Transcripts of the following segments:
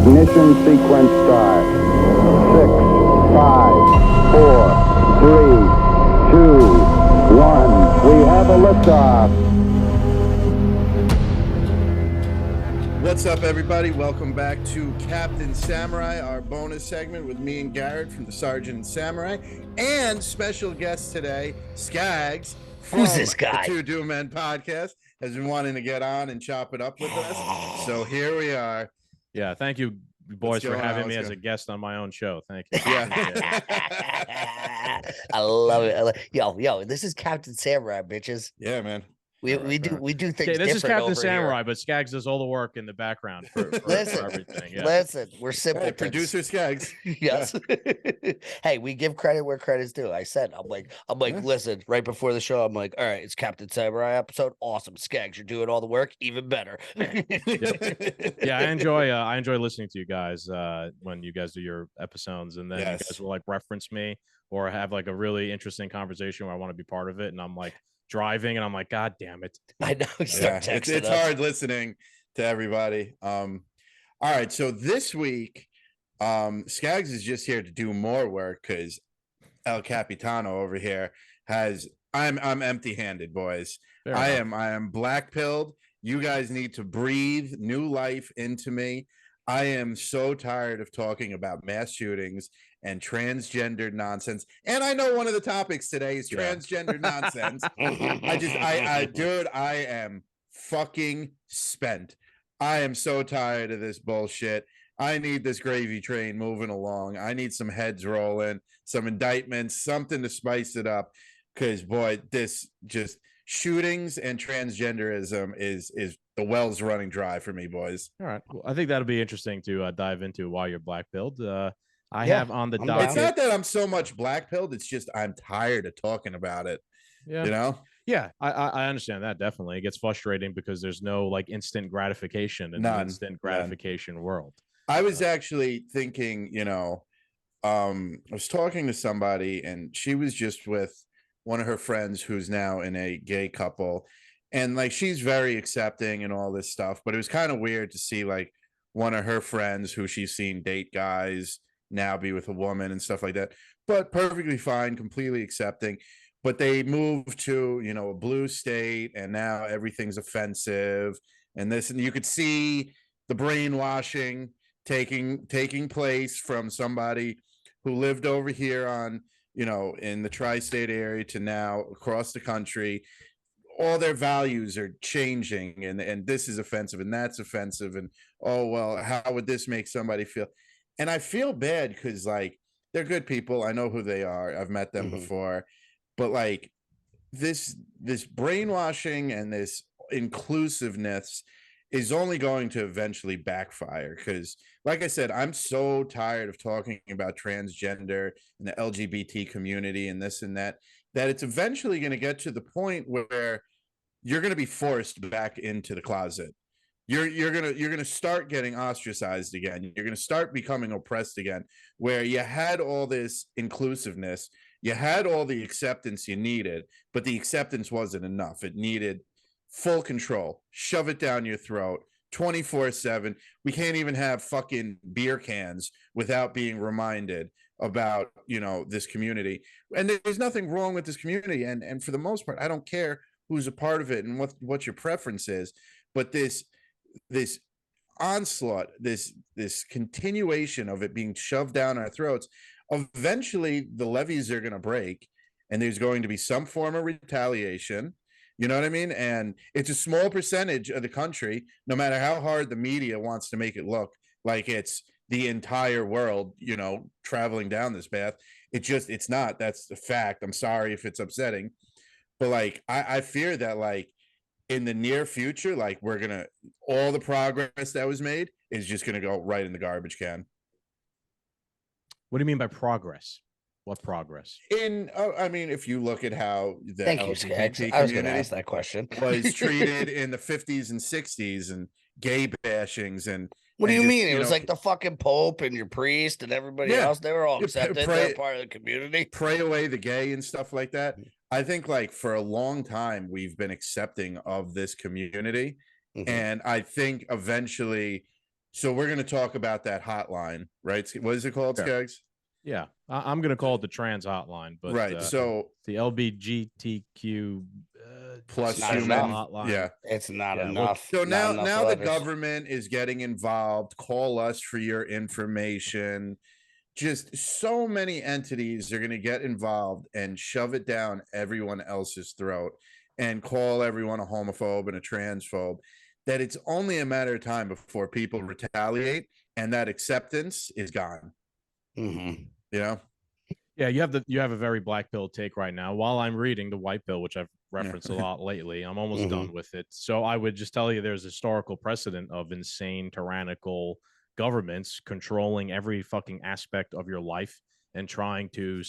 Ignition sequence start. 6, 5, 4, 3, 2, 1. We have a liftoff. What's up, everybody? Welcome back to Captain Samurai, our bonus segment with me and Garrett from the Sergeant and Samurai, and special guest today, Scagz from Who's this guy? the Two Doom Men podcast, has been wanting to get on and chop it up with us. So here we are. Yeah, thank you, boys, for having me as a guest on my own show. Thank you. Yeah. I love it. Yo, this is Captain Samurai, bitches. Yeah, man. We do things. Okay, this is different Captain over Samurai, here. but Scagz does all the work in the background for Listen, everything. Yeah. Listen, we're simple. Hey, producer Scagz. Yes. Hey, we give credit where credit's due. I'm like, Yeah. listen, right before the show, I'm like, all right, it's Captain Samurai episode. Awesome. Scagz, you're doing all the work, even better. Yeah, I enjoy listening to you guys when you guys do your episodes, and then you guys will like reference me or have like a really interesting conversation where I want to be part of it, and I'm like driving and I'm like, God damn it. I know. It's hard listening to everybody. All right, so this week Scagz is just here to do more work because El Capitano over here has I'm empty-handed, boys. I am black-pilled. You guys need to breathe new life into me. I am so tired of talking about mass shootings and transgender nonsense. And I know one of the topics today is transgender nonsense. Dude, I am fucking spent. I am so tired of this bullshit. I need this gravy train moving along. I need some heads rolling, some indictments, something to spice it up. Because, boy, this just shootings and transgenderism is the well's running dry for me, boys. All right. Well, I think that'll be interesting to dive into while you're black-pilled. I have on the docket. It's not that I'm so much black-pilled. It's just I'm tired of talking about it. Yeah. You know? Yeah, I understand that. Definitely. It gets frustrating because there's no like instant gratification in an instant gratification world. I was actually thinking, I was talking to somebody and she was just with one of her friends who's now in a gay couple. And like, she's very accepting and all this stuff, but it was kind of weird to see like one of her friends who she's seen date guys now be with a woman and stuff like that, but perfectly fine, completely accepting. But they moved to, a blue state and now everything's offensive and this, and you could see the brainwashing taking place from somebody who lived over here on, in the tri-state area to now across the country. All their values are changing and this is offensive and that's offensive. And, oh, well, how would this make somebody feel? And I feel bad because like, they're good people. I know who they are. I've met them before, but like this brainwashing and this inclusiveness is only going to eventually backfire. Because like I said, I'm so tired of talking about transgender and the LGBT community and this and that it's eventually going to get to the point where you're going to be forced back into the closet. You're gonna start getting ostracized again. You're gonna start becoming oppressed again, where you had all this inclusiveness, you had all the acceptance you needed, but the acceptance wasn't enough. It needed full control. Shove it down your throat 24/7. We can't even have fucking beer cans without being reminded about, this community. And there's nothing wrong with this community. And for the most part, I don't care who's a part of it and what your preference is. But this onslaught, this continuation of it being shoved down our throats, eventually the levees are going to break and there's going to be some form of retaliation. You know what I mean? And it's a small percentage of the country, no matter how hard the media wants to make it look like it's the entire world, traveling down this path. It's not. That's the fact. I'm sorry if it's upsetting, but like, I fear that like in the near future, like all the progress that was made is just going to go right in the garbage can. What do you mean by progress? What progress? If you look at how the Thank you, Scagz. I was going to ask that question. Was treated in the 50s and 60s and gay bashings and what do you mean? It was like the fucking Pope and your priest and everybody else. They were all accepted. They're part of the community. Pray away the gay and stuff like that. I think like for a long time, we've been accepting of this community. And I think eventually So we're going to talk about that hotline, right? What is it called, Scagz? Yeah, I'm going to call it the trans hotline, but right. So the LGBTQ plus human hotline. Yeah, it's not enough. So not now the government is getting involved. Call us for your information. Just so many entities are going to get involved and shove it down everyone else's throat and call everyone a homophobe and a transphobe, that it's only a matter of time before people retaliate and that acceptance is gone. Mm-hmm. You know? Yeah, you have a very black pill take right now. While I'm reading the white pill, which I've referenced a lot lately, I'm almost done with it. So I would just tell you there's historical precedent of insane, tyrannical governments controlling every fucking aspect of your life and trying to,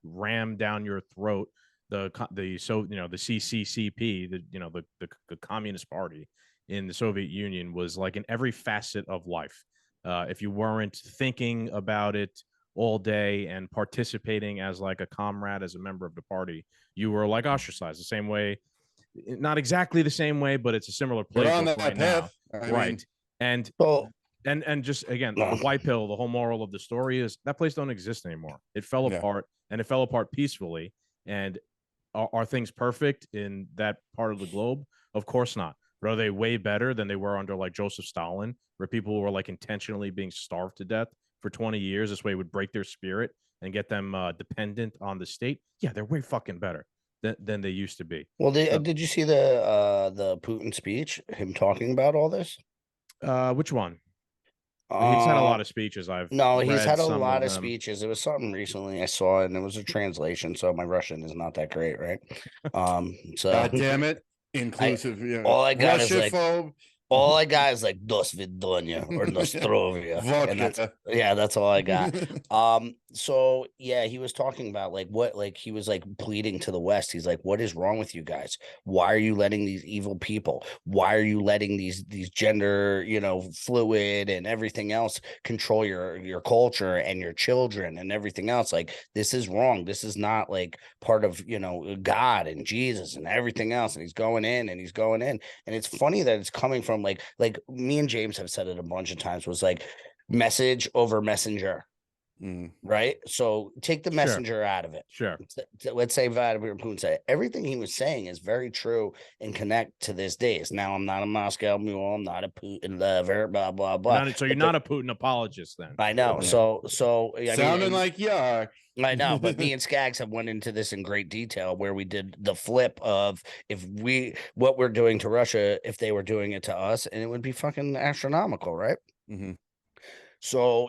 ram down your throat the CCCP, the Communist Party in the Soviet Union was like in every facet of life. If you weren't thinking about it all day and participating as like a comrade, as a member of the party, you were like ostracized the same way, not exactly the same way, but it's a similar playbook right now. Right. And just again, the white pill, the whole moral of the story is that place don't exist anymore. It fell apart, and it fell apart peacefully. And are things perfect in that part of the globe? Of course not. But are they way better than they were under like Joseph Stalin, where people were like intentionally being starved to death for 20 years? This way would break their spirit and get them dependent on the state. Yeah, they're way fucking better than they used to be. Well, did you see the Putin speech, him talking about all this? Which one? He's had a lot of speeches. He's had a lot of speeches. It was something recently I saw, and it was a translation, so my Russian is not that great, right? So God damn it, inclusive. All I got is like dos vidonia or nostrovia, and that's all I got. So yeah, he was talking about he was like pleading to the West. He's like, what is wrong with you guys? Why are you letting these evil people? Why are you letting these gender, fluid and everything else control your culture and your children and everything else? Like, this is wrong. This is not like part of, God and Jesus and everything else. And he's going in. And it's funny that it's coming from like me and James have said it a bunch of times, was like message over messenger. Right. So take the messenger out of it. Sure. Let's say Vladimir Putin said everything he was saying is very true and connect to this days. Now, I'm not a Moscow mule. I'm not a Putin lover, blah, blah, blah. So you're not a Putin apologist then. I know. So sounding like yuck. I know, but me and Scagz have went into this in great detail, where we did the flip of what we're doing to Russia, if they were doing it to us, and it would be fucking astronomical, right? So,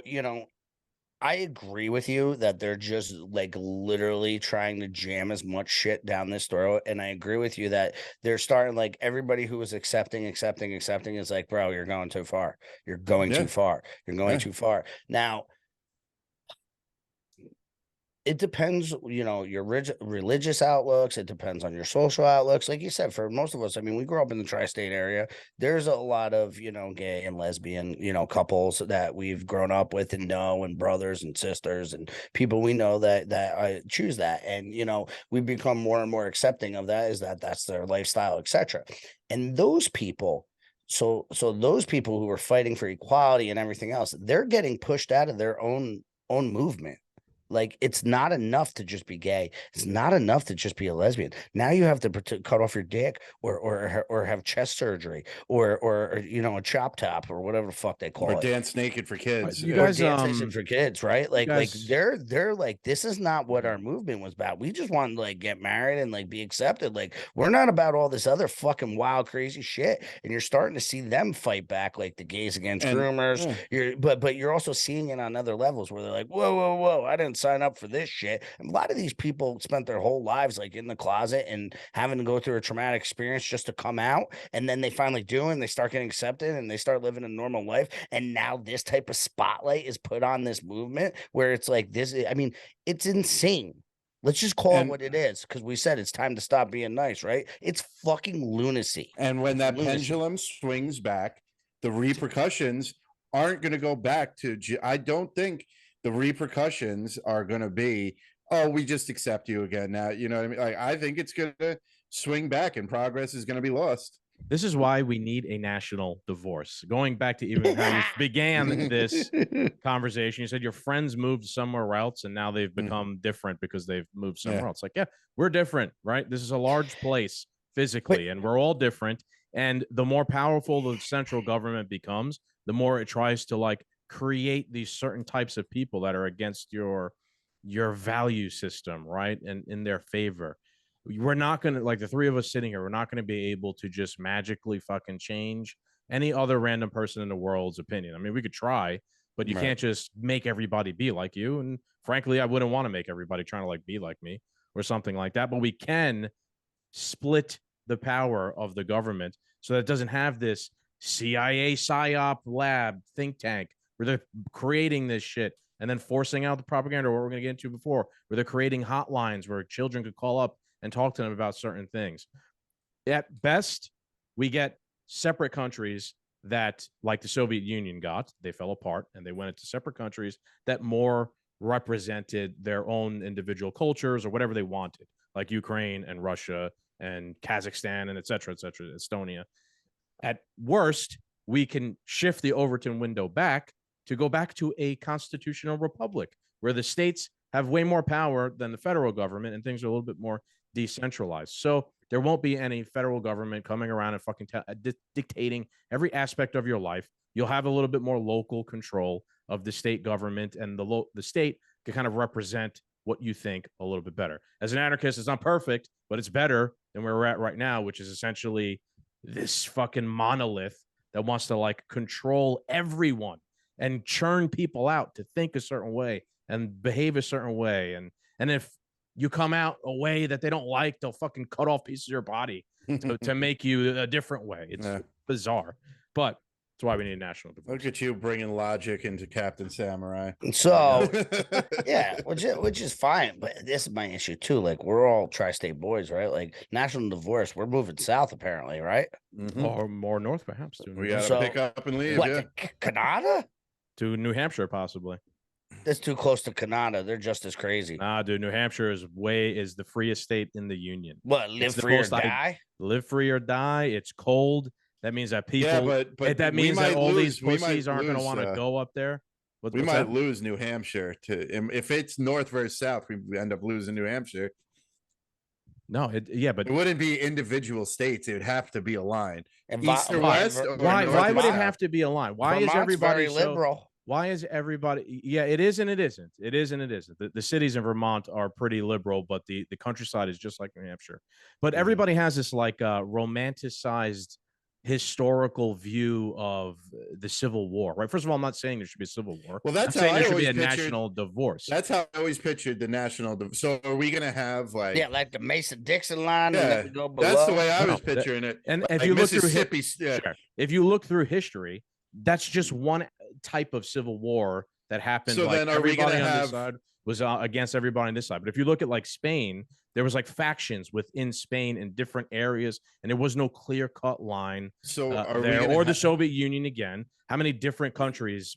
I agree with you that they're just like literally trying to jam as much shit down this throat. And I agree with you that they're starting, like, everybody who was accepting is like, bro, you're going too far. You're going too far. You're going too far. Now, it depends, your religious outlooks. It depends on your social outlooks. Like you said, for most of us, I mean, we grew up in the tri-state area. There's a lot of, gay and lesbian, couples that we've grown up with and know, and brothers and sisters and people we know that choose that. And, we've become more and more accepting of that, is that's their lifestyle, etc. And those people, so those people who are fighting for equality and everything else, they're getting pushed out of their own movement. Like, it's not enough to just be gay. It's not enough to just be a lesbian. Now you have to cut off your dick or have chest surgery or a chop top or whatever the fuck they call it. Or dance naked for kids. You guys dance naked for kids, right? Like they're like, this is not what our movement was about. We just want to like get married and like be accepted. Like, we're not about all this other fucking wild, crazy shit. And you're starting to see them fight back, like the Gays Against Groomers. But you're also seeing it on other levels where they're like, whoa, I didn't sign up for this shit. And a lot of these people spent their whole lives like in the closet and having to go through a traumatic experience just to come out, and then they finally do, and they start getting accepted and they start living a normal life. And now this type of spotlight is put on this movement where it's like this. I mean, it's insane. Let's just call it what it is, because we said it's time to stop being nice, right? It's fucking lunacy. And when that pendulum swings back, the repercussions aren't going to go back to, I don't think the repercussions are going to be, oh, we just accept you again now. You know what I mean? Like, I think it's going to swing back and progress is going to be lost. This is why we need a national divorce. Going back to even how you began this conversation, you said your friends moved somewhere else and now they've become different because they've moved somewhere else. Like, yeah, we're different, right? This is a large place physically, and we're all different. And the more powerful the central government becomes, the more it tries to like create these certain types of people that are against your value system, right? And in their favor. We're not going to, like the three of us sitting here, we're not going to be able to just magically fucking change any other random person in the world's opinion. I mean, we could try, but you can't just make everybody be like you. And frankly, I wouldn't want to make everybody trying to like be like me or something like that. But we can split the power of the government so that it doesn't have this CIA psyop lab think tank where they're creating this shit and then forcing out the propaganda, what we're going to get into before, where they're creating hotlines where children could call up and talk to them about certain things. At best, we get separate countries that, like the Soviet Union got, they fell apart and they went into separate countries that more represented their own individual cultures or whatever they wanted, like Ukraine and Russia and Kazakhstan and et cetera, Estonia. At worst, we can shift the Overton window back to go back to a constitutional republic where the states have way more power than the federal government and things are a little bit more decentralized. So there won't be any federal government coming around and fucking dictating every aspect of your life. You'll have a little bit more local control of the state government, and the state can kind of represent what you think a little bit better. As an anarchist, it's not perfect, but it's better than where we're at right now, which is essentially this fucking monolith that wants to like control everyone and churn people out to think a certain way and behave a certain way. And if you come out a way that they don't like, they'll fucking cut off pieces of your body to make you a different way. It's bizarre, but that's why we need a national divorce. Look at you bringing logic into Captain Samurai. So, yeah, which is fine, but this is my issue too. Like, we're all tri-state boys, right? Like, national divorce, we're moving south apparently, right? Or more north, perhaps. We got to pick up and leave. What, Canada? To New Hampshire, possibly. That's too close to Canada. They're just as crazy. Nah, dude, New Hampshire is the freest state in the union. What, live free or die? Live free or die. It's cold. That means that people. Yeah, but that means that all these pussies aren't going to want to go up there. We might lose New Hampshire to if it's north versus south. We end up losing New Hampshire. No, but it wouldn't be individual states. It would have to be a line. East or west. Why would it have to be a line? Why is everybody very liberal? Why is everybody? Yeah, it is and it isn't. It is and it isn't. The cities in Vermont are pretty liberal, but the countryside is just like New Hampshire. But everybody has this like romanticized historical view of the Civil War, right? First of all, I'm not saying there should be a Civil War. Well, that's I'm how saying I there should be a pictured, national divorce. That's how I always pictured the national divorce. So are we going to have like like the Mason-Dixon line? Yeah, and then go below? That's the way I was picturing it. And like if you look Mississippi, through if you look through history, that's just one type of Civil War that happened. So like then everybody on this side was against everybody on this side. But if you look at like Spain, there was like factions within Spain in different areas, and there was no clear-cut line. So the Soviet Union again. How many different countries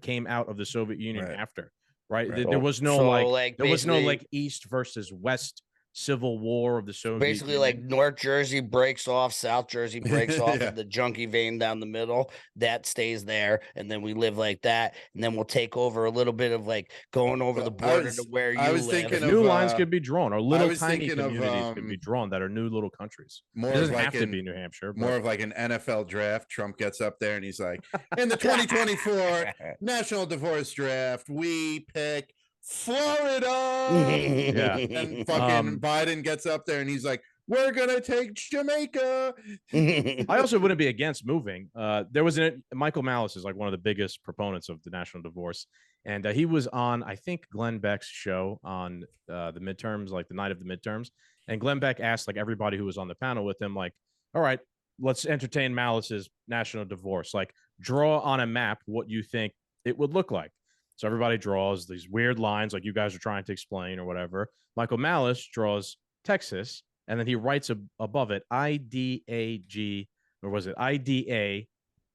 came out of the Soviet Union after? Right? There was no there was no like East versus West Civil War of the Soviet basically Union. Like North Jersey breaks off, South Jersey breaks off, and the junkie vein down the middle that stays there, and then we live like that, and then we'll take over a little bit of like going over the border to where you live. New lines could be drawn, or little tiny communities could be drawn that are new little countries. It doesn't have to be New Hampshire. More of like an NFL draft. Trump gets up there and he's like, in the 2024 National Divorce Draft, we pick Florida. And fucking Biden gets up there and he's like, we're gonna take Jamaica. I also wouldn't be against moving. There was Michael Malice is like one of the biggest proponents of the national divorce, and he was on, I think, Glenn Beck's show on the midterms, like the night of the midterms, and Glenn Beck asked like everybody who was on the panel with him, like, all right, let's entertain Malice's national divorce, like draw on a map what you think it would look like. So everybody draws these weird lines like you guys are trying to explain or whatever. Michael Malice draws Texas, and then he writes above it IDAG, or was it IDA?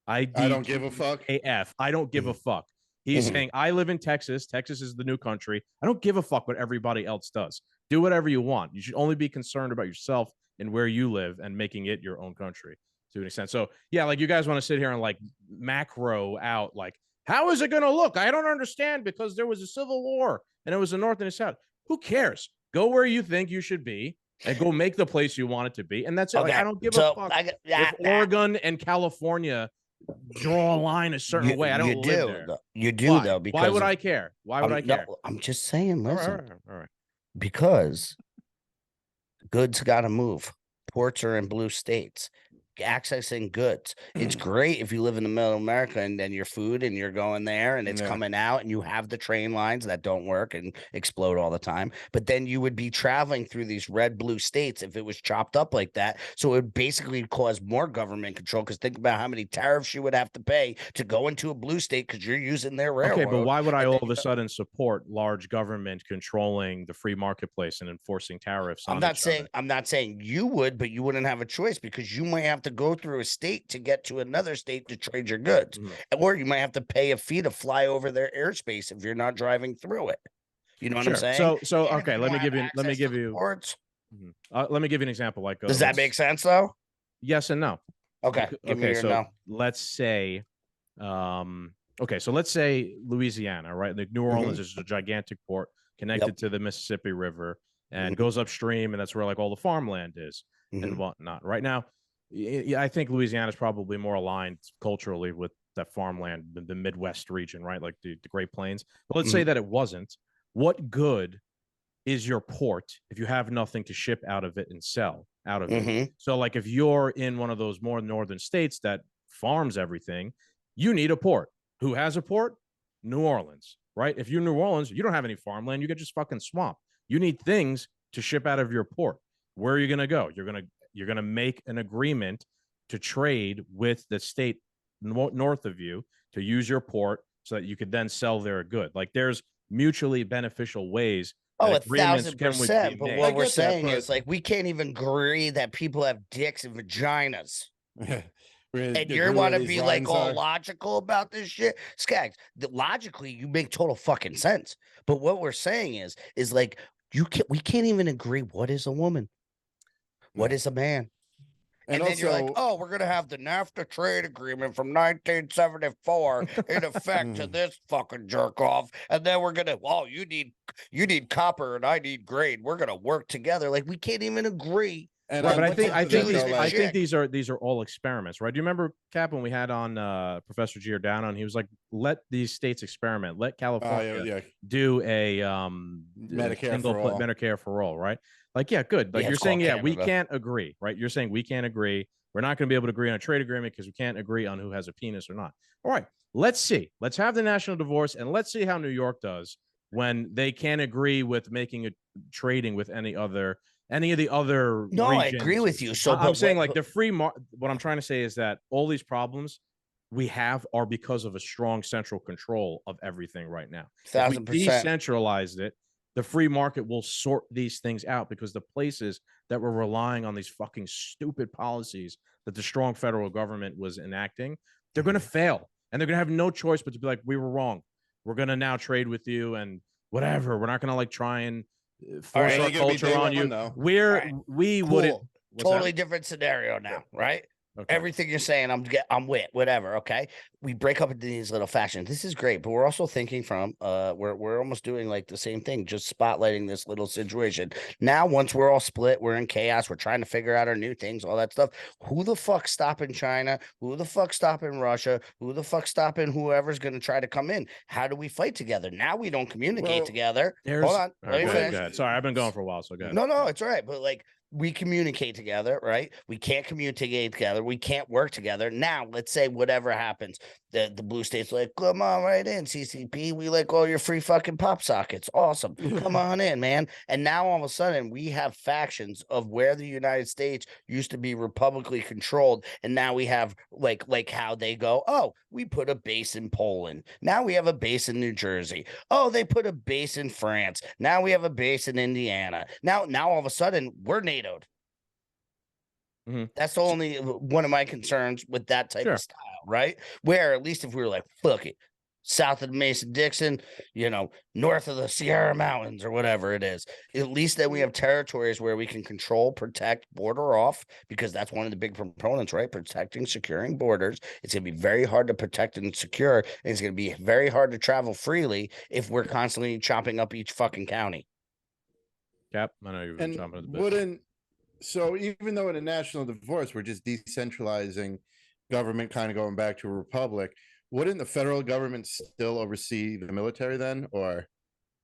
I don't give a fuck. AF. I don't give a fuck. He's saying, I live in Texas. Texas is the new country. I don't give a fuck what everybody else does. Do whatever you want. You should only be concerned about yourself and where you live and making it your own country. to an extent. So yeah, like you guys want to sit here and like macro out, like, how is it going to look? I don't understand, because there was a civil war and it was the North and the South. Who cares? Go where you think you should be and go make the place you want it to be. And that's it. Okay. Like, I don't give a fuck if Oregon and California draw a line a certain way. I don't live there. You do, though. Because why would I care? Why would I care? No, I'm just saying, listen. All right. Because goods got to move. Ports are in blue states. Accessing goods. It's great if you live in the middle of America and then your food and you're going there and it's coming out and you have the train lines that don't work and explode all the time. But then you would be traveling through these red blue states if it was chopped up like that. So it would basically cause more government control, because think about how many tariffs you would have to pay to go into a blue state because you're using their railroad. Okay, but why would I all of a sudden support large government controlling the free marketplace and enforcing tariffs? I'm not saying you would, but you wouldn't have a choice, because you might have to go through a state to get to another state to trade your goods, or you might have to pay a fee to fly over their airspace if you're not driving through it. You know what I'm saying? So okay, let me give you let me give you an example. Like, does that make sense though? Yes and no. Okay. Let's say, so let's say Louisiana, right? Like New Orleans is a gigantic port connected to the Mississippi River and goes upstream, and that's where like all the farmland is and whatnot. Right now, I think Louisiana is probably more aligned culturally with that farmland, the Midwest region, right? Like the Great Plains. But let's say that it wasn't. What good is your port if you have nothing to ship out of it and sell out of it? So like if you're in one of those more northern states that farms everything, you need a port. Who has a port? New Orleans, right? If you're New Orleans, you don't have any farmland. You get just fucking swamp. You need things to ship out of your port. Where are you going to go? You're going to make an agreement to trade with the state north of you to use your port so that you could then sell their good. Like there's mutually beneficial ways. Oh, 1,000%. But what we're saying is like, we can't even agree that people have dicks and vaginas. And you want to be like all logical about this shit? Scagz, logically, you make total fucking sense. But what we're saying is like, we can't even agree what is a woman. What is a man? And then you're like, oh, we're going to have the NAFTA trade agreement from 1974 in effect to this fucking jerk off. And then we're going to, you need copper and I need grain. We're going to work together. Like, we can't even agree. And I think these are all experiments, right? Do you remember, Cap, when we had on Professor Giordano, and he was like, let these states experiment, let California do a Medicare for all, right? Like, yeah, good. Like you're saying, we can't agree, right? You're saying we can't agree. We're not going to be able to agree on a trade agreement because we can't agree on who has a penis or not. All right, let's see. Let's have the national divorce, and let's see how New York does when they can't agree with making a trading with any of the other regions. I agree with you. So I'm saying like the free market. What I'm trying to say is that all these problems we have are because of a strong central control of everything right now. 1,000%. If we decentralized it, the free market will sort these things out, because the places that were relying on these fucking stupid policies that the strong federal government was enacting, they're going to fail, and they're going to have no choice but to be like, we were wrong. We're going to now trade with you and whatever. We're not going to like try and force our culture on you. We wouldn't. Totally different scenario now, right? Okay. Everything you're saying, I'm with, whatever. Okay, we break up into these little factions. This is great, but we're also thinking from we're almost doing like the same thing, just spotlighting this little situation. Now, once we're all split, we're in chaos. We're trying to figure out our new things, all that stuff. Who the fuck stopping China? Who the fuck stopping Russia? Who the fuck stopping whoever's going to try to come in? How do we fight together? Now we don't communicate together. Hold on, let me finish. Sorry, I've been going for a while, so go ahead. No, it's all right, but like, we communicate together, right? We can't communicate together. We can't work together. Now, let's say whatever happens, the blue states like, come on right in, CCP. We like all your free fucking pop sockets. Awesome. Come on in, man. And now all of a sudden we have factions of where the United States used to be republicly controlled. And now we have like how they go, oh, we put a base in Poland. Now we have a base in New Jersey. Oh, they put a base in France. Now we have a base in Indiana. Now all of a sudden we're NATO'd. That's only one of my concerns with that type of style, right? Where at least if we were like, fuck it, south of the Mason-Dixon, north of the Sierra Mountains or whatever it is. At least then we have territories where we can control, protect, border off, because that's one of the big proponents, right? Protecting, securing borders. It's going to be very hard to protect and secure, and it's going to be very hard to travel freely if we're constantly chopping up each fucking county. Cap, I know you were chopping at the bit. So even though in a national divorce, we're just decentralizing government, kind of going back to a republic, wouldn't the federal government still oversee the military then? Or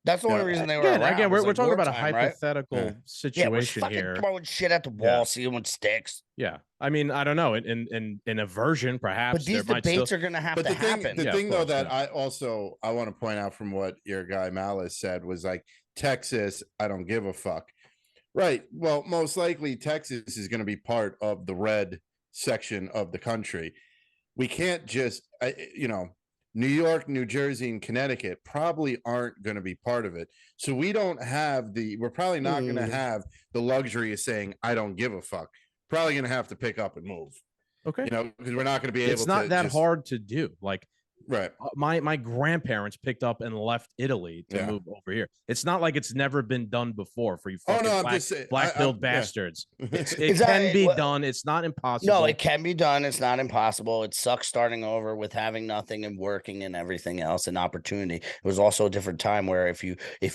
that's the only reason they were around. Again, we're talking about a wartime, hypothetical right? situation here. Throwing shit at the wall, seeing what sticks. Yeah, I mean, I don't know. In a version, perhaps. But these debates are going to have to happen. The thing, though, that I want to point out from what your guy Malice said was like, Texas, I don't give a fuck. Right. Well, most likely Texas is going to be part of the red section of the country. We can't just, New York, New Jersey, and Connecticut probably aren't going to be part of it. So we're probably not going to have the luxury of saying, I don't give a fuck. Probably going to have to pick up and move. Okay. Because we're not going to be able to. It's not that hard to do. Like, right. My grandparents picked up and left Italy to move over here. It's not like it's never been done before for you fucking black-pilled bastards. It can be done. It's not impossible. No, it can be done. It's not impossible. It sucks starting over with having nothing and working and everything else and opportunity. It was also a different time where if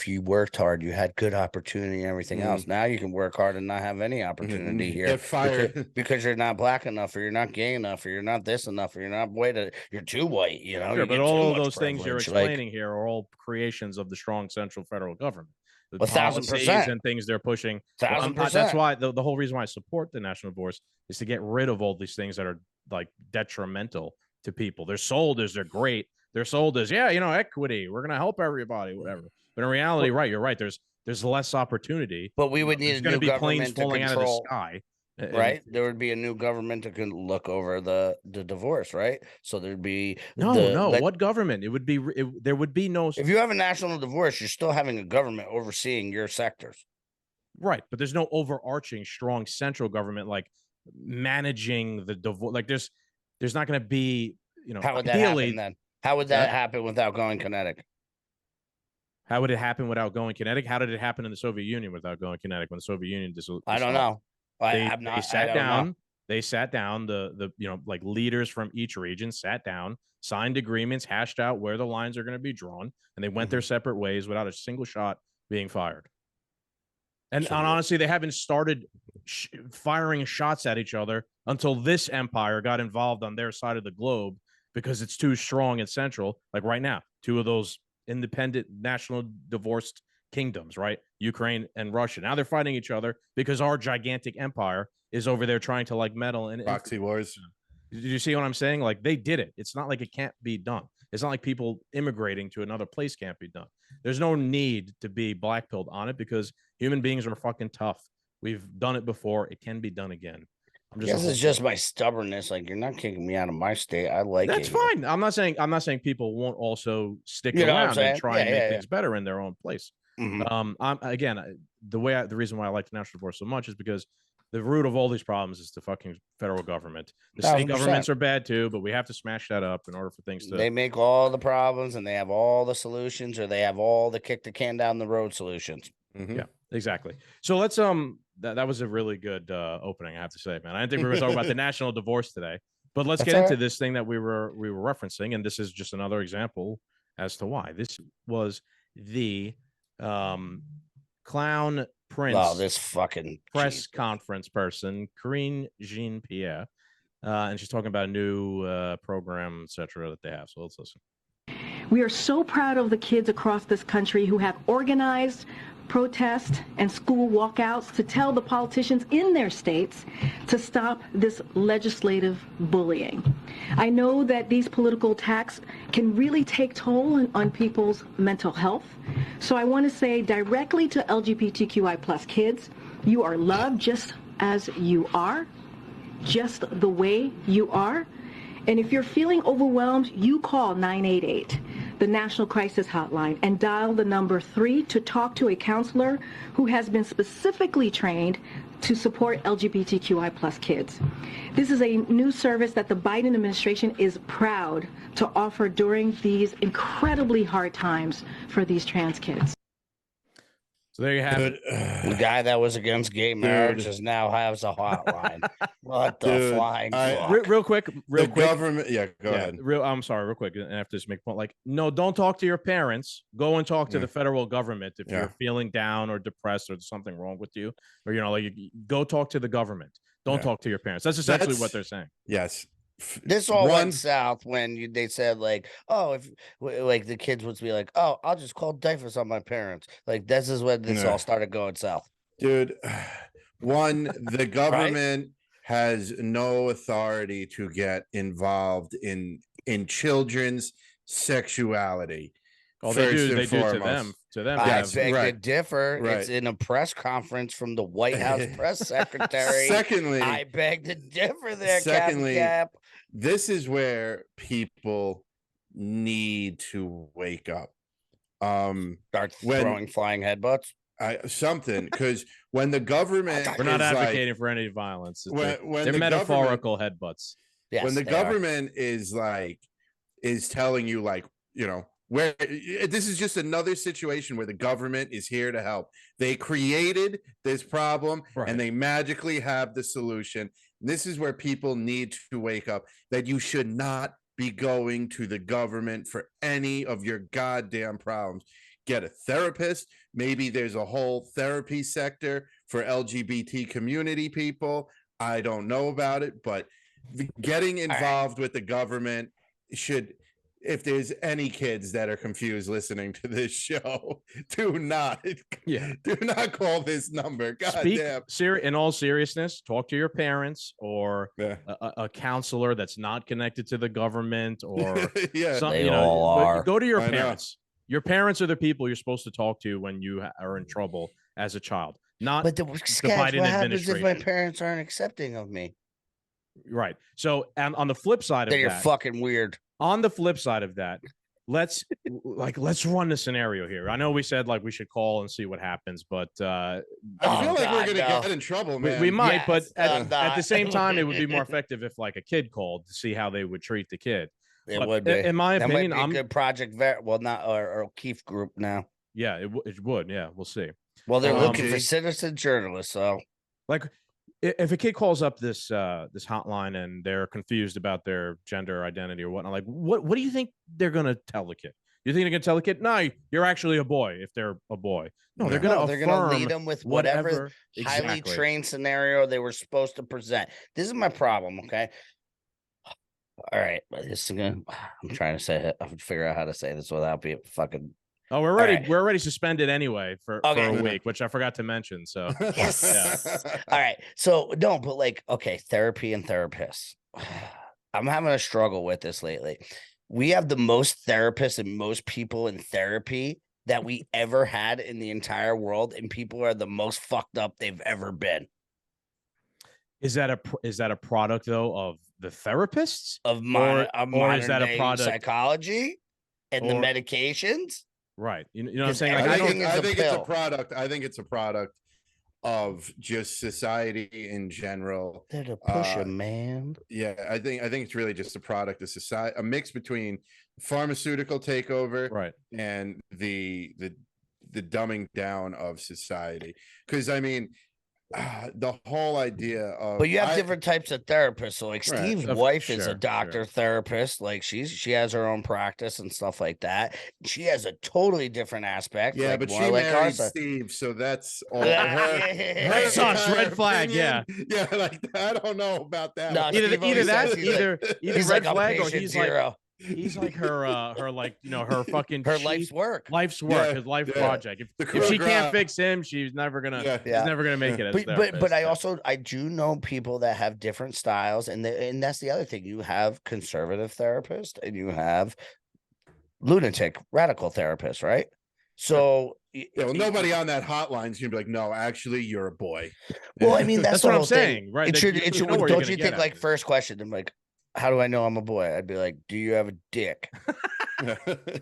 you worked hard, you had good opportunity and everything else. Now you can work hard and not have any opportunity here. Get fired because you're not black enough, or you're not gay enough, or you're not this enough, or you're not white. You're too white. Sure, but all of those things you're explaining here are all creations of the strong central federal government. The 1,000% and things they're pushing. 1,000%. That's why the whole reason why I support the national divorce is to get rid of all these things that are like detrimental to people. They're sold as they're great. They're sold as equity. We're gonna help everybody, whatever. But in reality, you're right. There's less opportunity. But we would need a new government to falling control. Out of the sky. Right, there would be a new government that can look over the divorce, right? So there'd be what government? It would be there would be no. If you have a national divorce, you're still having a government overseeing your sectors, right? But there's no overarching strong central government like managing the divorce. Like there's not going to be How would that happen then? How would that happen without going kinetic? How would it happen without going kinetic? How did it happen in the Soviet Union without going kinetic when the Soviet Union dissolved? I don't know. They sat down. They sat down. The like leaders from each region sat down, signed agreements, hashed out where the lines are going to be drawn, and they went their separate ways without a single shot being fired. And honestly, they haven't started firing shots at each other until this empire got involved on their side of the globe because it's too strong and central. Like right now, two of those independent national divorced kingdoms, right? Ukraine and Russia. Now they're fighting each other because our gigantic empire is over there trying to like meddle in proxy wars. Did you see what I'm saying? Like they did it. It's not like it can't be done. It's not like people immigrating to another place can't be done. There's no need to be black-pilled on it because human beings are fucking tough. We've done it before. It can be done again. I guess it's just my stubbornness. Like you're not kicking me out of my state. I like that's it. Fine. I'm not saying people won't also stick around and try and make things better in their own place. Mm-hmm. The reason why I like the national divorce so much is because the root of all these problems is the fucking federal government. The state 100%. governments are bad too, but we have to smash that up in order for things to. They make all the problems and they have all the solutions, or they have all the kick the can down the road solutions. Mm-hmm. Yeah, exactly. So let's that was a really good opening, I have to say, man. I didn't think we were going to talk about the national divorce today, but let's get into this thing that we were referencing, and this is just another example as to why this was the clown prince. Oh, this fucking press conference person, Karine Jean-Pierre, and she's talking about a new program, etc. that they have. So let's listen. We are so proud of the kids across this country who have organized protest and school walkouts to tell the politicians in their states to stop this legislative bullying. I know that these political attacks can really take toll on people's mental health. So I want to say directly to LGBTQI+ kids, you are loved just as you are, just the way you are. And if you're feeling overwhelmed, you call 988, the National Crisis Hotline, and dial the number 3 to talk to a counselor who has been specifically trained to support LGBTQI plus kids. This is a new service that the Biden administration is proud to offer during these incredibly hard times for these trans kids. So there you have it. The guy that was against gay marriage is now has a hotline. What the flying fuck? Real quick. Government. Yeah, go ahead. I'm sorry, real quick. And after this, make a point. Like, no, don't talk to your parents. Go and talk to the federal government if you're feeling down or depressed or there's something wrong with you, or like go talk to the government. Don't talk to your parents. That's essentially what they're saying. Yes. This all went south when they said like, oh, if like the kids would be like, oh, I'll just call diapers on my parents. Like this is when this all started going south. Dude, the government has no authority to get involved in children's sexuality. Oh, they do to them. I beg to differ. Right. It's in a press conference from the White House press secretary. Secondly, I beg to differ there, secondly, Cap. This is where people need to wake up. Start throwing flying headbutts. Something, because when the government we're not advocating for any violence. They're metaphorical headbutts. Yes, when the government is telling you where this is just another situation where the government is here to help. They created this problem and they magically have the solution. This is where people need to wake up, that you should not be going to the government for any of your goddamn problems. Get a therapist. Maybe there's a whole therapy sector for LGBT community people. I don't know about it, but getting involved with the government should, if there's any kids that are confused listening to this show, do not call this number. Goddamn. In all seriousness, talk to your parents or a counselor that's not connected to the government or something. They all are. Go to your parents. Your parents are the people you're supposed to talk to when you are in trouble as a child. Not but what happens if my parents aren't accepting of me? Right. So, and on the flip side of that, you're fucking weird. On the flip side of that, let's run the scenario here. I know we said we should call and see what happens, but I feel like we're gonna get in trouble, man. We might, but at the same time, it would be more effective if a kid called to see how they would treat the kid. It would be, in my opinion, I'm a good project. Not or O'Keefe group now. Yeah, it would. Yeah, we'll see. Well, they're looking for citizen journalists, so if a kid calls up this hotline and they're confused about their gender identity or whatnot, what do you think they're gonna tell the kid? You think they're gonna tell the kid, no, you're actually a boy if they're a boy? No, they're gonna lead them with whatever highly trained scenario they were supposed to present. This is my problem, okay? All right, I'm trying to say it. I'm figure out how to say this without being fucking. Oh, we're already suspended anyway for a week, which I forgot to mention. So yes. All right. So no, but therapy and therapists. I'm having a struggle with this lately. We have the most therapists and most people in therapy that we ever had in the entire world, and people are the most fucked up they've ever been. Is that a product though of the therapists or is that a product psychology and the medications? Right. You know what I'm saying? I think it's a product. I think it's a product of just society in general. They're to push a man. Yeah, I think it's really just a product of society, a mix between pharmaceutical takeover and the dumbing down of society. Because the whole idea of, but you have different types of therapists. So Steve's wife is a doctor therapist. She has her own practice and stuff like that. She has a totally different aspect. Yeah, but she married Steve, so that's all her sucks. Red flag. Yeah, I don't know about that. No, either red flag or he's zero. He's like her her fucking life's work, his life project. If she can't fix him, she's never gonna make it. But I do know people that have different styles, and that's the other thing. You have conservative therapists and you have lunatic radical therapists, right? So nobody on that hotline is gonna be like, no, actually, you're a boy. Well, that's what I'm saying, right? Don't you think first question? I'm like, how do I know I'm a boy? I'd be like, do you have a dick?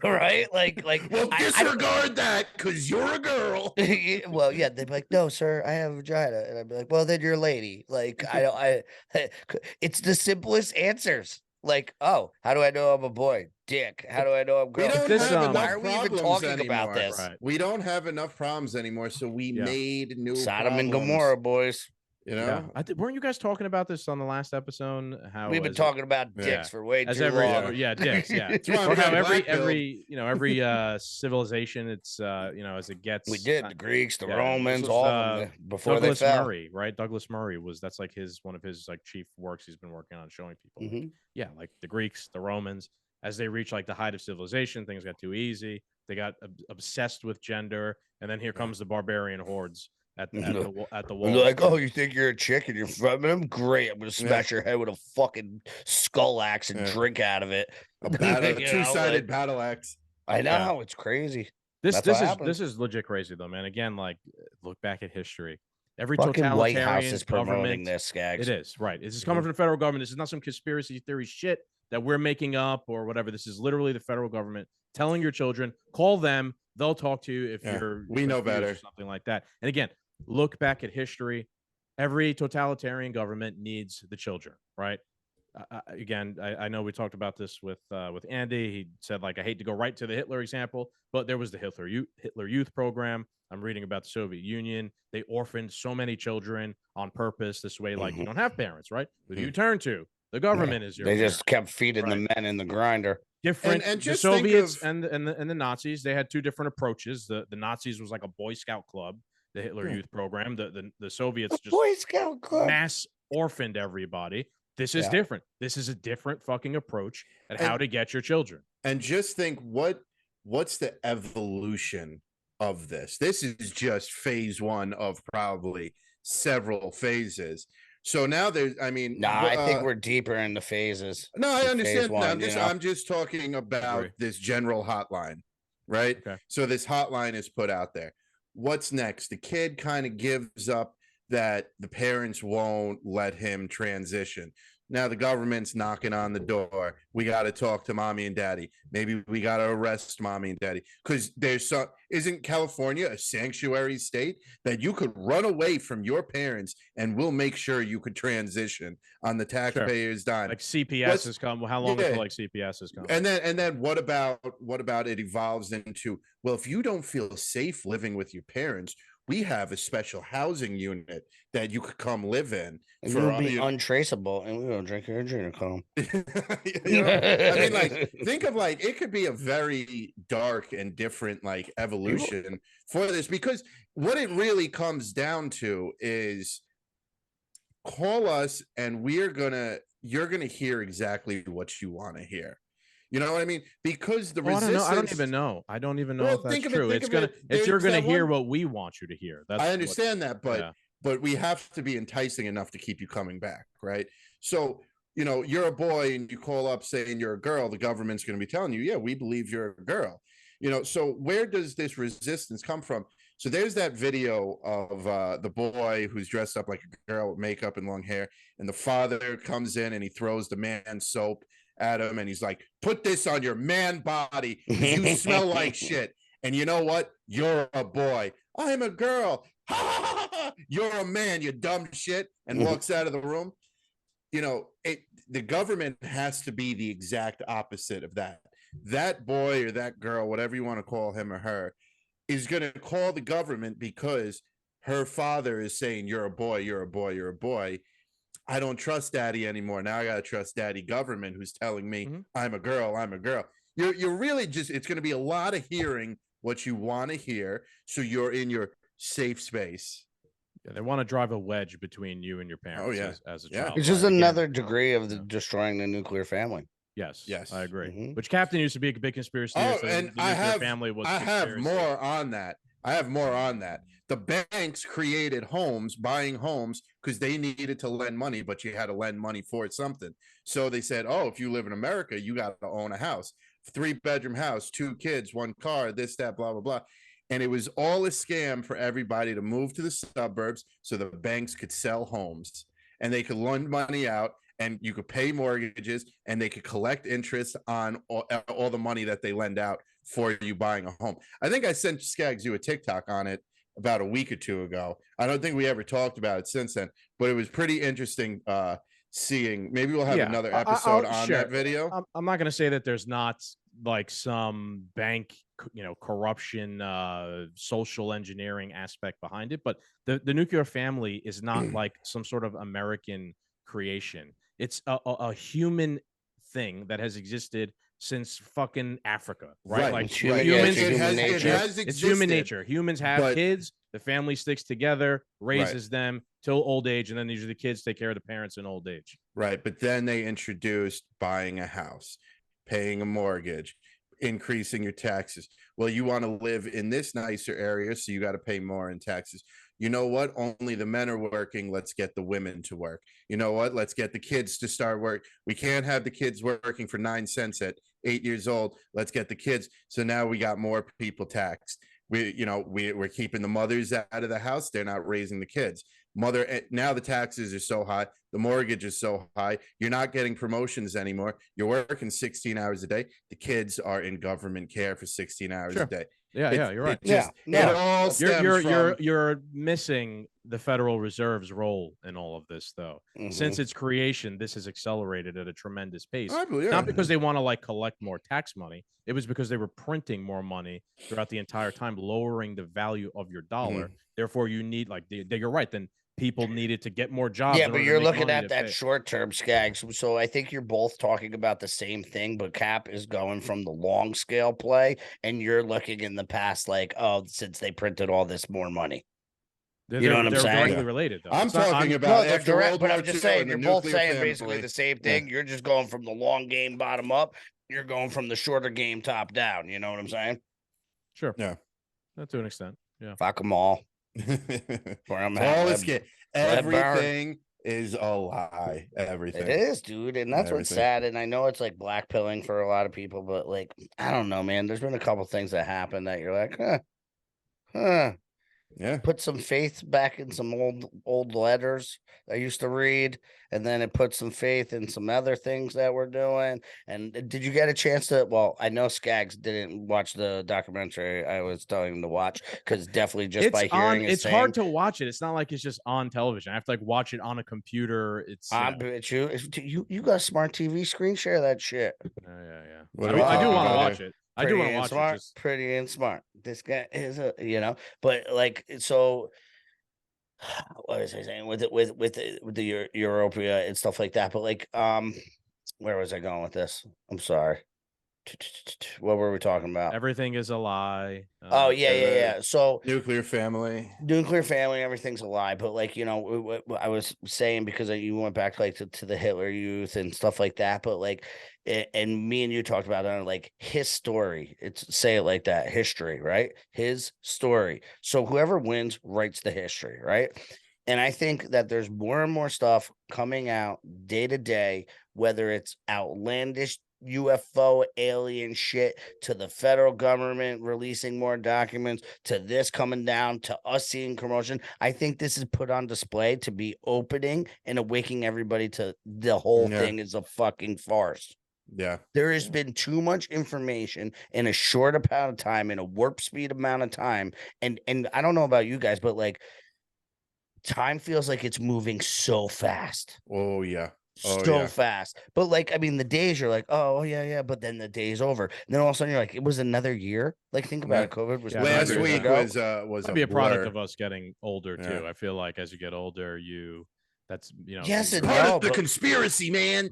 Right? Like, well, disregard that because you're a girl. well, yeah, they'd be like, "No, sir, I have a vagina," and I'd be like, "Well, then you're a lady." Like, it's the simplest answers. Like, oh, how do I know I'm a boy? Dick. How do I know I'm girl? We don't this, have Why enough are we even problems talking about anymore. this? Right. We don't have enough problems anymore, so we made new Sodom problems. and Gomorrah, boys. You know, weren't you guys talking about this on the last episode? How we've been talking about dicks for way too long. Dicks, yeah. Or how every civilization, it's as it gets. We did the Greeks, the Romans, all of them before Douglas they fell. Murray, right? Douglas Murray that's like one of his like chief works he's been working on, showing people. Like the Greeks, the Romans, as they reach like the height of civilization, things got too easy. They got obsessed with gender, and then here comes the barbarian hordes. At the wall. Like, oh, you think you're a chick and you're feminine? Great. I'm going to smash your head with a fucking skull axe and drink out of it. A two-sided battle axe. I know. It's crazy. This is legit crazy, though, man. Again, like, look back at history. Every fucking totalitarian White House is promoting government, this, Scagz. It is, right. This is coming from the federal government. This is not some conspiracy theory shit that we're making up or whatever. This is literally the federal government telling your children, call them. They'll talk to you if you're... We know better. Something like that. And again, look back at history. Every totalitarian government needs the children, right? Again, I know we talked about this with Andy. He said, like, I hate to go right to the Hitler example, but there was the Hitler Youth Program. I'm reading about the Soviet Union. They orphaned so many children on purpose. This way, like, you don't have parents, right? Who do you turn to? The government is your They parent. just kept feeding the men in the grinder. Different. And the Soviets and the Nazis, they had two different approaches. The Nazis was like a Boy Scout club. The Hitler Youth Program, the Soviets just Boy Scout club. mass orphaned everybody. This is different. This is a different fucking approach at how to get your children. And just think what's the evolution of this? This is just phase one of probably several phases. So now there's, I mean, I think we're deeper in the phases. No, I understand. One, I'm just talking about this general hotline, right? Okay. So this hotline is put out there. What's next? The kid kind of gives up that the parents won't let him transition. Now the government's knocking on the door. We got to talk to mommy and daddy. Maybe we got to arrest mommy and daddy because isn't California a sanctuary state that you could run away from your parents and we'll make sure you could transition on the taxpayers' dime. Like CPS has come. How long until like CPS has come? And then what about it evolves into, well, if you don't feel safe living with your parents, we have a special housing unit that you could come live in. And you'll be untraceable, and we don't drink your adrenochrome. I mean, like, think of like it could be a very dark and different like evolution for this, because what it really comes down to is call us, and you're gonna hear exactly what you want to hear. You know what I mean? Because the resistance. I don't even know if that's true. You're gonna hear what we want you to hear. I understand that, but we have to be enticing enough to keep you coming back, right? So, you're a boy and you call up saying you're a girl, the government's going to be telling you, yeah, we believe you're a girl. So where does this resistance come from? So there's that video of the boy who's dressed up like a girl with makeup and long hair, and the father comes in and he throws the man soap at him, and he's like, put this on your man body, you smell like shit. And you know what? You're a boy. I'm a girl. You're a man, you dumb shit, and walks out of the room. The government has to be the exact opposite of that. That boy or that girl, whatever you want to call him or her, is going to call the government because her father is saying, you're a boy, you're a boy, you're a boy. I don't trust daddy anymore. Now I got to trust daddy government who's telling me I'm a girl, I'm a girl. You're really just, it's going to be a lot of hearing what you want to hear. So you're in your safe space. Yeah, they want to drive a wedge between you and your parents as a child. It's just another degree of destroying the nuclear family. Yes, I agree. Mm-hmm. Which Captain used to be a big conspiracy. And I have more on that. The banks created buying homes because they needed to lend money, but you had to lend money for something. So they said, oh, if you live in America, you got to own a house, 3-bedroom house, 2 kids, 1 car, this, that, blah, blah, blah. And it was all a scam for everybody to move to the suburbs so the banks could sell homes and they could lend money out. and you could pay mortgages, and they could collect interest on all the money that they lend out for you buying a home. I think I sent Scagz you a TikTok on it about a week or two ago. I don't think we ever talked about it since then, but it was pretty interesting seeing. Maybe we'll have another episode on that video. I'm not going to say that there's not like some bank, corruption, social engineering aspect behind it, but the nuclear family is not like some sort of American creation. It's a human thing that has existed since fucking Africa, right? Like humans, it's human nature. Humans have kids, the family sticks together, raises them till old age, and then usually the kids take care of the parents in old age. Right, but then they introduced buying a house, paying a mortgage, increasing your taxes. Well, you want to live in this nicer area, so you got to pay more in taxes. You know what? Only the men are working. Let's get the women to work. You know what? Let's get the kids to start work. We can't have the kids working for 9 cents at 8 years old. Let's get the kids. So now we got more people taxed. We're keeping the mothers out of the house. They're not raising the kids. Now the taxes are so high, the mortgage is so high, you're not getting promotions anymore. You're working 16 hours a day. The kids are in government care for 16 hours a day. Yeah, you're right. It all stems from... You're missing the Federal Reserve's role in all of this, though. Since its creation, this has accelerated at a tremendous pace. Not because they want to collect more tax money. It was because they were printing more money throughout the entire time, lowering the value of your dollar. Therefore, you need you're right. Then people needed to get more jobs. Yeah, but you're looking at that short-term, Scagz. So I think you're both talking about the same thing, but Cap is going from the long scale play, and you're looking in the past since they printed all this more money. You know what I'm saying? They're directly related, though. I'm talking about after World War but I'm just saying, you're both saying basically the same thing. Yeah. You're just going from the long game bottom up. You're going from the shorter game top down. You know what I'm saying? Sure. Yeah. To an extent. Yeah. Fuck them all. Everything is a lie. Everything. It is, dude, and that's what's sad. And I know it's black pilling for a lot of people, but I don't know, man. There's been a couple things that happened that you're like, yeah. Put some faith back in some old letters I used to read, and then it put some faith in some other things that we're doing. And did you get a chance to? Well, I know Scagz didn't watch the documentary I was telling him to watch, because definitely just by hearing it's hard to watch it. It's not like it's just on television. I have to watch it on a computer. It's I bet you got a smart TV screen. Share that shit. Yeah. I do want to watch it. I do want to watch smart, it. Pretty and smart. This guy is but so. What was I saying with the Europea and stuff like that? But where was I going with this? I'm sorry. What were we talking about? Everything is a lie. Yeah. So nuclear family, everything's a lie. But I was saying, because you went back to the Hitler Youth and stuff like that. But and me and you talked about it, his story. Say it like that, history, right? His story. So whoever wins writes the history, right? And I think that there's more and more stuff coming out day to day, whether it's outlandish UFO alien shit, to the federal government releasing more documents, to this coming down, to us seeing commotion. I think this is put on display to be opening and awakening everybody to the whole thing is a fucking farce. Yeah. There has been too much information in a short amount of time, in a warp speed amount of time. And I don't know about you guys, but time feels like it's moving so fast. Oh yeah. Fast. But the days you're oh yeah, but then the day's over. And then all of a sudden you're it was another year. Think about it. COVID was last week was a product of us getting older too. I feel like as you get older, that's yes and part no, of the conspiracy, man.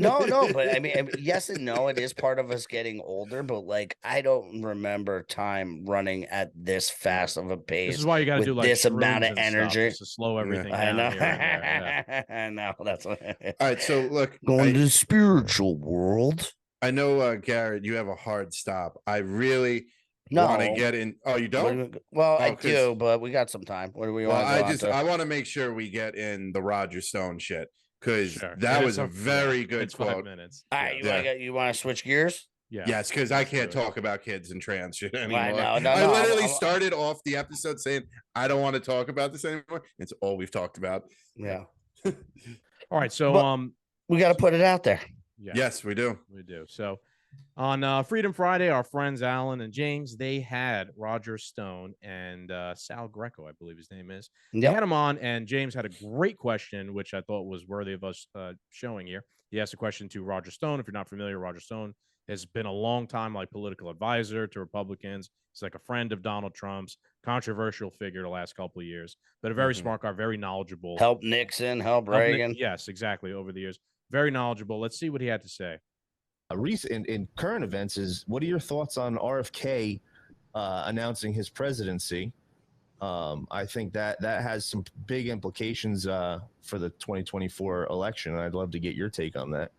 no, but yes and no, it is part of us getting older, but I don't remember time running at this fast of a pace. This is why you got to do this amount of energy to slow everything down. I know that's what. All right, so look, going to the spiritual world. I know, Garrett, you have a hard stop. I really want to get in. Oh, you don't? I do, but we got some time. What do we want? I want to make sure we get in the Roger Stone shit, because that was a very good quote. 5 minutes. All right, you want to switch gears? Yeah. Yes, because I can't talk about kids and trans shit anymore. I literally started off the episode saying I don't want to talk about this anymore. It's all we've talked about. Yeah. All right, so We got to put it out there. Yeah. Yes, we do. We do. So on Freedom Friday, our friends Alan and James, they had Roger Stone and Sal Greco, I believe his name is. They had him on, and James had a great question, which I thought was worthy of us showing here. He asked a question to Roger Stone. If you're not familiar, Roger Stone has been a long time like political advisor to Republicans. He's like a friend of Donald Trump's, controversial figure the last couple of years, but a very smart guy, very knowledgeable. Help Nixon, help Reagan. Yes, exactly. Over the years, very knowledgeable. Let's see what he had to say. Recent in current events is, what are your thoughts on RFK announcing his presidency? I think that has some big implications for the 2024 election, and I'd love to get your take on that.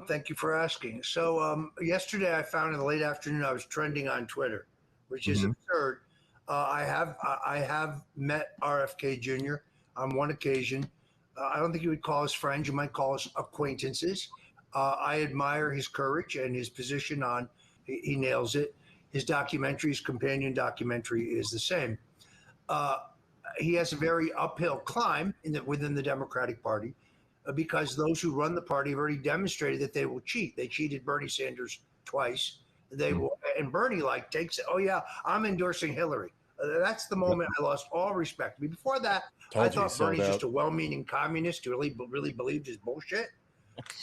Thank you for asking. So yesterday I found in the late afternoon I was trending on Twitter, which is absurd. I have met RFK Jr. on one occasion. I don't think you would call us friends. You might call us acquaintances. I admire his courage and his position on, he nails it. His documentary, his companion documentary is the same. He has a very uphill climb within the Democratic Party because those who run the party have already demonstrated that they will cheat. They cheated Bernie Sanders twice. They will, and Bernie takes it. Oh yeah, I'm endorsing Hillary. That's the moment I lost all respect. Before that, I thought Bernie's just a well-meaning communist who really believed his bullshit.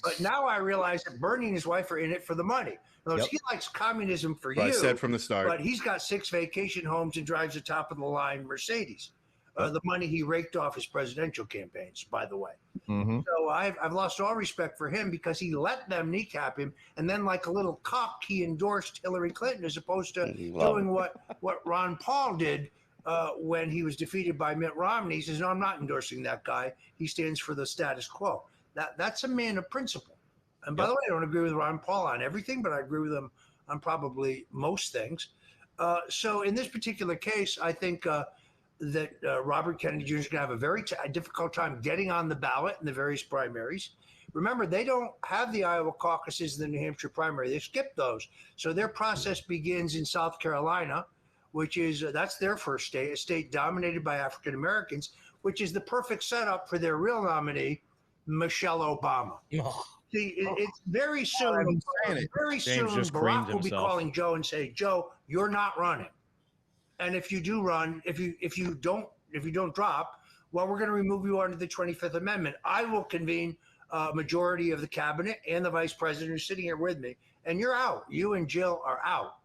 But now I realize that Bernie and his wife are in it for the money. In other words, he likes communism for you. I said from the start. But he's got 6 vacation homes and drives a top-of-the-line Mercedes. The money he raked off his presidential campaigns, by the way. So I've lost all respect for him because he let them kneecap him, and then like a little cock, he endorsed Hillary Clinton as opposed to doing what Ron Paul did when he was defeated by Mitt Romney. He says, no, I'm not endorsing that guy. He stands for the status quo. That's a man of principle. And by the way, I don't agree with Ron Paul on everything, but I agree with him on probably most things. So in this particular case, I think that Robert Kennedy Jr. is going to have a very difficult time getting on the ballot in the various primaries. Remember, they don't have the Iowa caucuses and the New Hampshire primary. They skipped those. So their process begins in South Carolina, which is, that's their first state, a state dominated by African Americans, which is the perfect setup for their real nominee, Michelle Obama. See, it's very soon. Very soon, Barack will be calling Joe and say, "Joe, you're not running. And if you do run, if you don't drop, well, we're going to remove you under the 25th Amendment. I will convene a majority of the cabinet and the vice president who's sitting here with me, and you're out. You and Jill are out.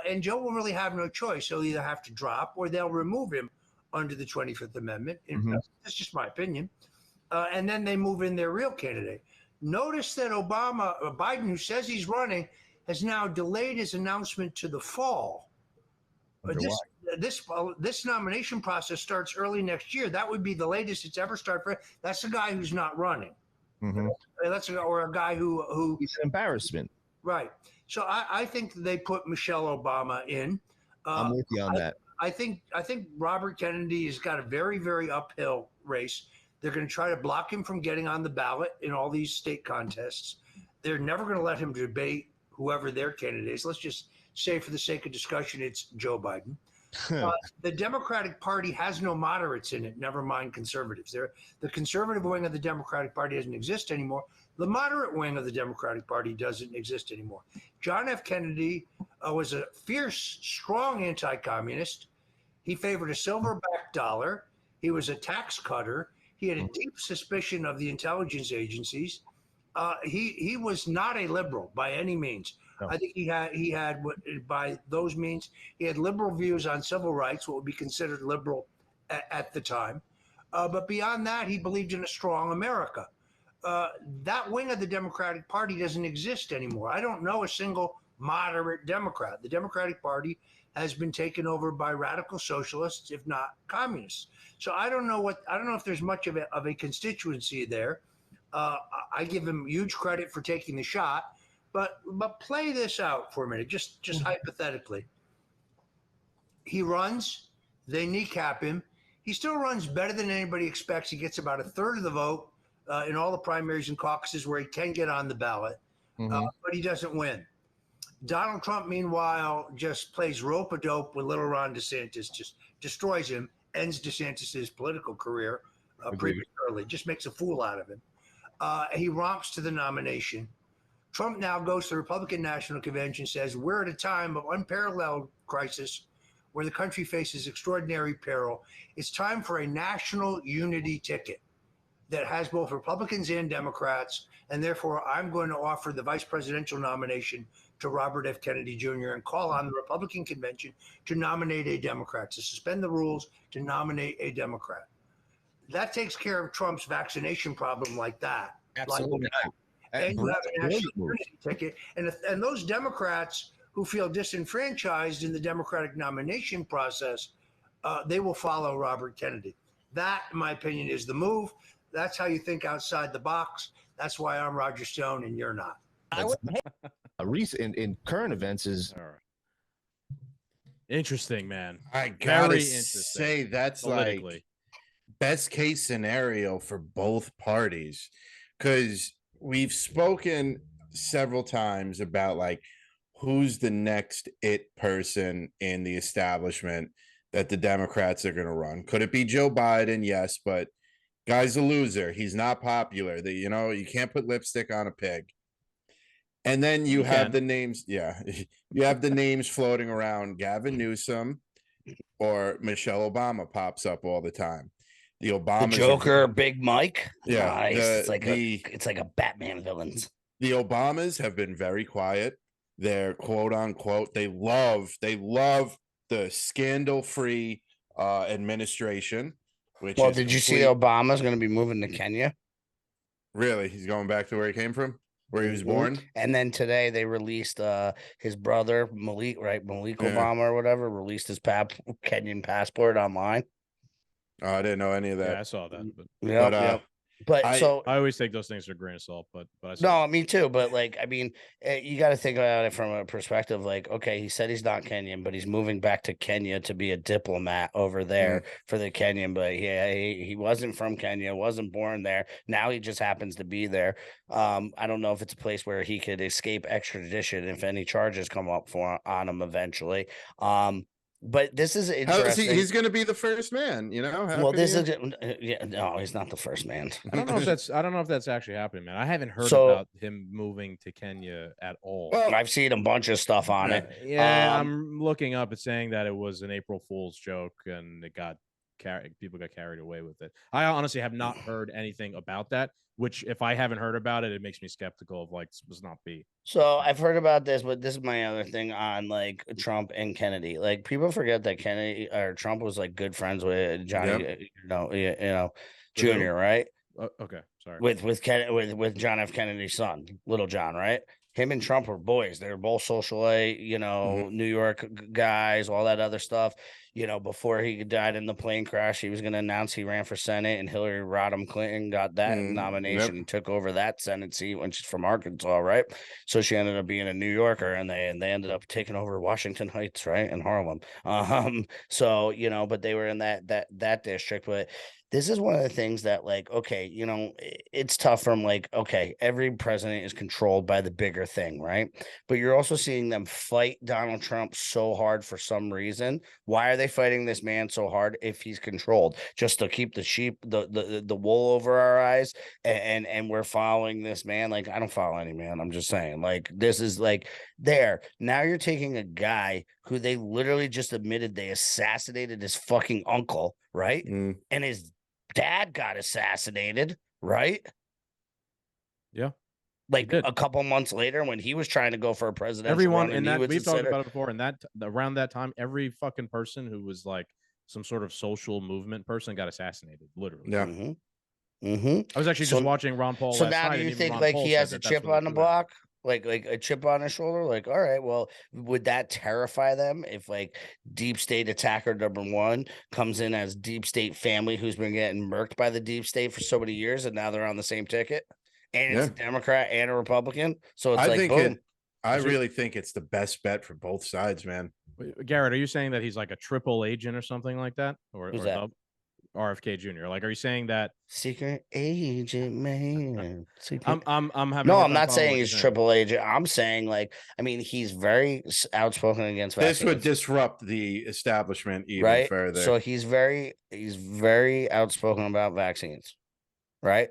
And Joe will really have no choice. He'll either have to drop or they'll remove him under the 25th Amendment. That's just my opinion. And then they move in their real candidate. Notice that Biden, who says he's running, has now delayed his announcement to the fall. But this nomination process starts early next year. That would be the latest it's ever started. That's a guy who's not running. Or a guy who he's an embarrassment. Right. So I think they put Michelle Obama in. I'm with you on that. I think Robert Kennedy has got a very, very uphill race. They're going to try to block him from getting on the ballot in all these state contests. They're never going to let him debate whoever their candidate is. Let's just say, for the sake of discussion, it's Joe Biden. The Democratic Party has no moderates in it, never mind conservatives. The conservative wing of the Democratic Party doesn't exist anymore. The moderate wing of the Democratic Party doesn't exist anymore. John F. Kennedy was a fierce, strong anti-communist. He favored a silver-backed dollar. He was a tax cutter. He had a deep suspicion of the intelligence agencies. He was not a liberal by any means. No. I think he had by those means, he had liberal views on civil rights, what would be considered liberal at the time. But beyond that, he believed in a strong America. That wing of the Democratic Party doesn't exist anymore. I don't know a single moderate Democrat. The Democratic Party has been taken over by radical socialists, if not communists. So I don't know if there's much of a constituency there. I give him huge credit for taking the shot, but play this out for a minute, just hypothetically. He runs, they kneecap him. He still runs better than anybody expects. He gets about a third of the vote in all the primaries and caucuses where he can get on the ballot, but he doesn't win. Donald Trump, meanwhile, just plays rope-a-dope with little Ron DeSantis, just destroys him, ends DeSantis' political career prematurely, just makes a fool out of him. He romps to the nomination. Trump now goes to the Republican National Convention, says, we're at a time of unparalleled crisis where the country faces extraordinary peril. It's time for a national unity ticket that has both Republicans and Democrats, and therefore I'm going to offer the vice presidential nomination to Robert F. Kennedy Jr. and call on the Republican convention to nominate a Democrat, to suspend the rules, to nominate a Democrat. That takes care of Trump's vaccination problem like that. Absolutely. Like, and you have a national unity ticket. And those Democrats who feel disenfranchised in the Democratic nomination process, they will follow Robert Kennedy. That, in my opinion, is the move. That's how you think outside the box. That's why I'm Roger Stone and you're not. A recent in current events is interesting, man. I gotta say that's like best case scenario for both parties, because we've spoken several times about like who's the next it person in the establishment that the Democrats are going to run. Could it be Joe Biden? Yes, but guy's a loser. He's not popular. You can't put lipstick on a pig. And then you have the names. Yeah, you have the names floating around. Gavin Newsom or Michelle Obama pops up all the time. The Obama Joker, Big Mike. Yeah, nice. It's like a Batman villain. The Obamas have been very quiet. They're quote unquote. They love the scandal-free administration. Well, did you see Obama's going to be moving to Kenya? Really? He's going back to where he came from, where he was born? And then today they released his brother, Malik Obama or whatever, released his Kenyan passport online. Oh, I didn't know any of that. Yeah, I saw that. But I so I always take those things for a grain of salt, but I no, me too. But like, I mean, you got to think about it from a perspective like, okay, he said he's not Kenyan, but he's moving back to Kenya to be a diplomat over there for the Kenyan. But he wasn't from Kenya, wasn't born there. Now he just happens to be there. I don't know if it's a place where he could escape extradition if any charges come up on him eventually. But this is interesting. He's going to be the first man, Well, this is no, he's not the first man. I don't know if that's actually happening, man. I haven't heard about him moving to Kenya at all. Well, I've seen a bunch of stuff on it. Yeah, I'm looking up. It's saying that it was an April Fool's joke, and people got carried away with it. I honestly have not heard anything about that. Which, if I haven't heard about it, it makes me skeptical of this must not be. So I've heard about this, but this is my other thing on like Trump and Kennedy. Like people forget that Trump was like good friends with Johnny, Jr. Right? Okay, sorry. With John F. Kennedy's son, Little John, right? Him and Trump were boys. They were both socialite, New York guys, all that other stuff. Before he died in the plane crash, he was going to announce he ran for Senate, and Hillary Rodham Clinton got that nomination and took over that Senate seat when she's from Arkansas, right? So she ended up being a New Yorker, and they ended up taking over Washington Heights, right, in Harlem. So but they were in that district, but. This is one of the things that, like, okay, it's tough from like, okay, every president is controlled by the bigger thing, right? But you're also seeing them fight Donald Trump so hard for some reason. Why are they fighting this man so hard if he's controlled? Just to keep the wool over our eyes, and we're following this man. Like, I don't follow any man. I'm just saying, like, this is like now you're taking a guy who they literally just admitted they assassinated his fucking uncle, right? And his dad got assassinated, right? Yeah. Like a couple months later when he was trying to go for a presidential Everyone run, in that we've talked about it before, and that around that time, every fucking person who was like some sort of social movement person got assassinated, literally. Yeah. I was actually just watching Ron Paul. So last now night, do you think like he has a chip on the block? Like a chip on his shoulder? Like, all right, well, would that terrify them if like deep state attacker number one comes in as deep state family who's been getting murked by the deep state for so many years, and now they're on the same ticket, and it's a Democrat and a Republican? So it's boom. I really think it's the best bet for both sides, man. Garrett, are you saying that he's like a triple agent or something like that? Who's that? RFK Jr. Like, are you saying that secret agent man? I'm having. No, I'm not saying he's triple agent. I'm saying like, I mean, he's very outspoken against vaccines. This would disrupt the establishment even further. So he's very outspoken about vaccines, right?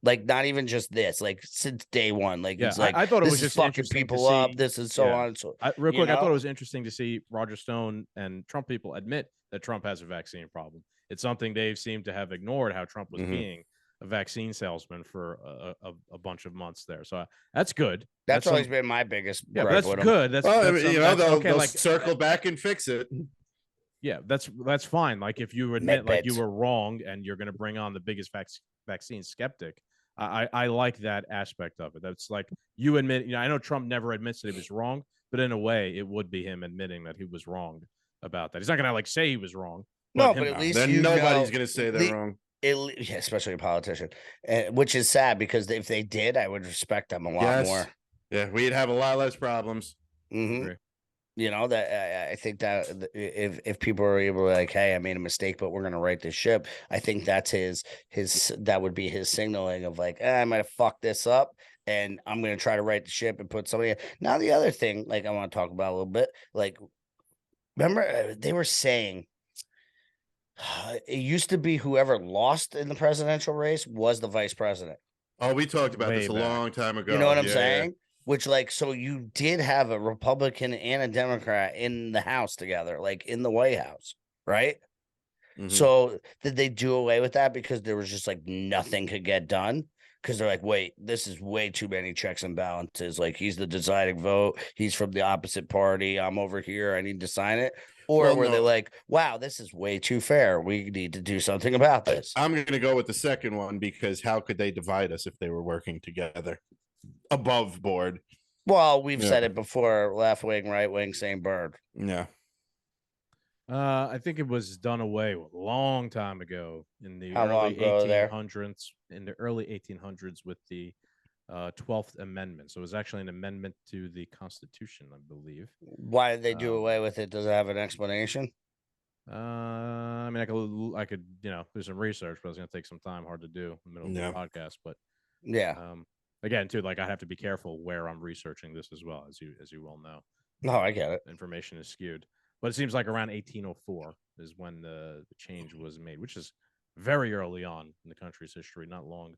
Like, not even just this, like since day one. Like, Yeah, it's like, I thought it this was is just fucking interesting to people up. see. This is so Yeah. on. So Real quick, I thought know? it was interesting to see Roger Stone and Trump people admit that Trump has a vaccine problem. It's something they've seemed to have ignored, how Trump was being a vaccine salesman for a bunch of months there. So that's good. That's always been my biggest gripe that's with him. good. That's you know, they'll okay. Like, circle back and fix it. yeah, that's fine. Like, if you admit like you were wrong and you're going to bring on the biggest vaccine skeptic, I like that aspect of it. That's like, you admit, you know, I know Trump never admits that he was wrong, but in a way it would be him admitting that he was wrong about that. He's not going to like say he was wrong. No, but at least then nobody's going to say they're wrong. Yeah, especially a politician, which is sad, because if they did, I would respect them a lot more. Yeah, we'd have a lot less problems. You know, that I think that if people are able to, like, hey, I made a mistake, but we're gonna right this ship, I think that's his that would be his signaling of like, I might have fucked this up, and I'm gonna try to right the ship and put somebody. Now the other thing, like, I want to talk about a little bit, like, remember they were saying it used to be whoever lost in the presidential race was the vice president. Oh, we talked about this a long time ago. You know what I'm saying? Which, like, so you did have a Republican and a Democrat in the House together, like in the White House, right? So did they do away with that because there was just like nothing could get done? Because they're like, wait, this is way too many checks and balances. Like, he's the deciding vote. He's from the opposite party. I'm over here. I need to sign it. Or were they like, wow, this is way too fair. We need to do something about this. I'm going to go with the second one, because how could they divide us if they were working together above board? Well, we've said it before, left wing, right wing, same bird. Yeah. I think it was done away a long time ago in the early 1800s. In the early 1800s with the 12th Amendment. So it was actually an amendment to the Constitution, I believe. Why did they do away with it? Does it have an explanation? I mean, I could, you know, do some research, but it's going to take some time. Hard to do in the middle of the podcast. But again, too, like, I have to be careful where I'm researching this as well, as you well know. No, I get it. Information is skewed, but it seems like around 1804 is when the change was made, which is very early on in the country's history, not long.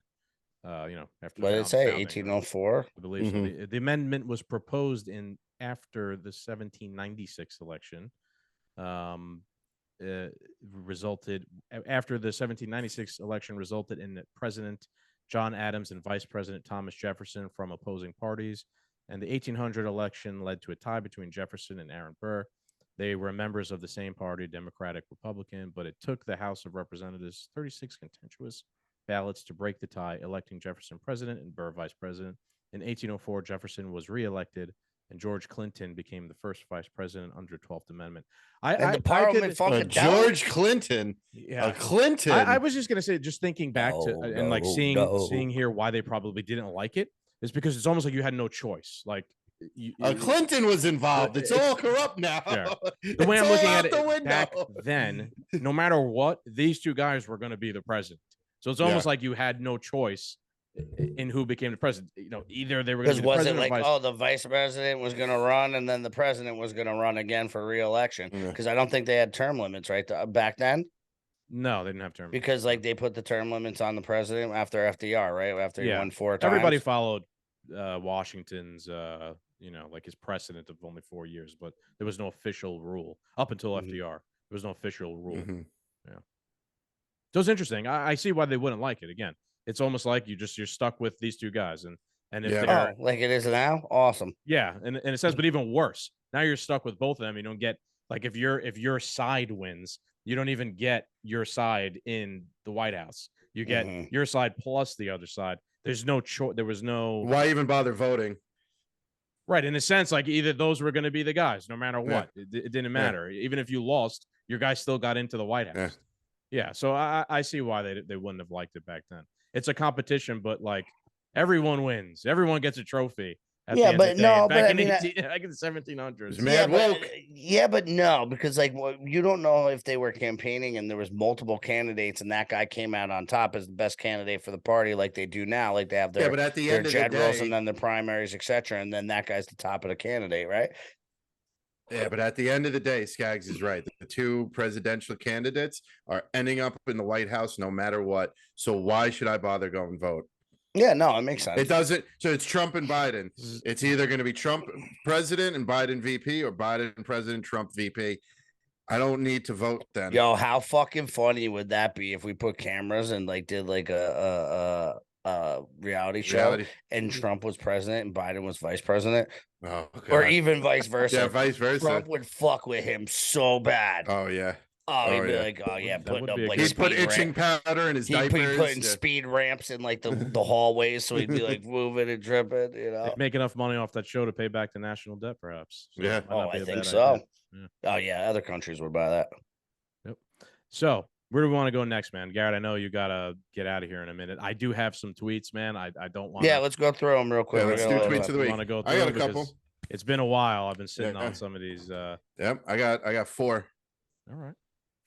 You know, after what did it say? 1804, I believe. So the amendment was proposed in after the 1796 election. Resulted after the 1796 election resulted in President John Adams and Vice President Thomas Jefferson from opposing parties, and the 1800 election led to a tie between Jefferson and Aaron Burr. They were members of the same party, Democratic Republican, but it took the House of Representatives 36 contentious ballots to break the tie, electing Jefferson president and Burr vice president. In 1804, Jefferson was reelected, and George Clinton became the first vice president under 12th Amendment. George Clinton. Yeah, Clinton. I was just gonna say, just thinking back and like seeing here why they probably didn't like it is because it's almost like you had no choice. Like, Clinton was involved. It's all corrupt now. Yeah. The way I'm looking at it back then, no matter what, these two guys were going to be the president. So it's almost like you had no choice in who became the president. You know, either they were going to be the president. Was it like, the vice president was going to run and then the president was going to run again for re-election? Because I don't think they had term limits back then. No, they didn't have term limits. Because like they put the term limits on the president after FDR, right? After he won 4 times. Everybody followed Washington's you know, like his precedent of only 4 years, but there was no official rule up until FDR. There was no official rule. Yeah. So it's interesting. I see why they wouldn't like it. Again, it's almost like you're stuck with these two guys, and if they're like it is now, awesome. Yeah, and it says, but even worse, now you're stuck with both of them. You don't get, like, if your side wins, you don't even get your side in the White House. You get your side plus the other side. There's no choice. There was no. Why even bother voting? Right, in a sense, like either those were going to be the guys, no matter what. It didn't matter. Even if you lost, your guy still got into the White House. Yeah, so I see why they wouldn't have liked it back then. It's a competition, but like everyone wins. Everyone gets a trophy. But no, back in in the 1700s. But no, because like you don't know if they were campaigning and there was multiple candidates and that guy came out on top as the best candidate for the party, like they do now. Like they have their but at the end of the day, and then the primaries, etc., and then that guy's the top of the candidate, right? Yeah, but at the end of the day, Scagz is right. The two presidential candidates are ending up in the White House no matter what. So why should I bother going vote? Yeah, no, it makes sense. It doesn't. So it's Trump and Biden. It's either going to be Trump president and Biden VP, or Biden president, Trump VP. I don't need to vote then. Yo, how fucking funny would that be if we put cameras and like did like a reality show and Trump was president and Biden was vice president? Oh, or even vice versa. Yeah, vice versa. Trump would fuck with him so bad. Oh yeah. Oh, he'd be like, oh yeah, putting up like he'd put itching powder in his diapers. He'd be putting speed ramps in like the hallways, so he'd be like moving and dripping. You know, they'd make enough money off that show to pay back the national debt, perhaps. So yeah. Oh, I think so. Yeah. Oh yeah, other countries would buy that. Yep. So where do we want to go next, man? Garrett, I know you gotta get out of here in a minute. I do have some tweets, man. I don't want. Yeah, let's go through them real quick. Yeah, let's do tweets of the week. Want to go through I got a couple. It's been a while. I've been sitting on some of these. Yep, I got 4. All right.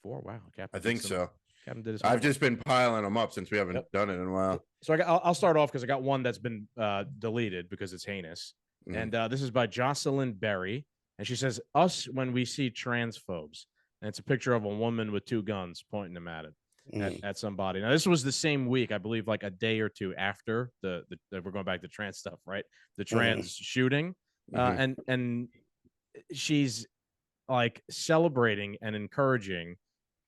4. Wow, Captain. I think so. Captain did his I've just been piling them up since we haven't done it in a while. So I'll start off because I got one that's been deleted because it's heinous. And this is by Jocelyn Berry. And she says, us when we see transphobes. And it's a picture of a woman with 2 guns pointing them at it, at somebody. Now, this was the same week, I believe, like a day or 2 after the we're going back to trans stuff, right? The trans shooting. And she's like celebrating and encouraging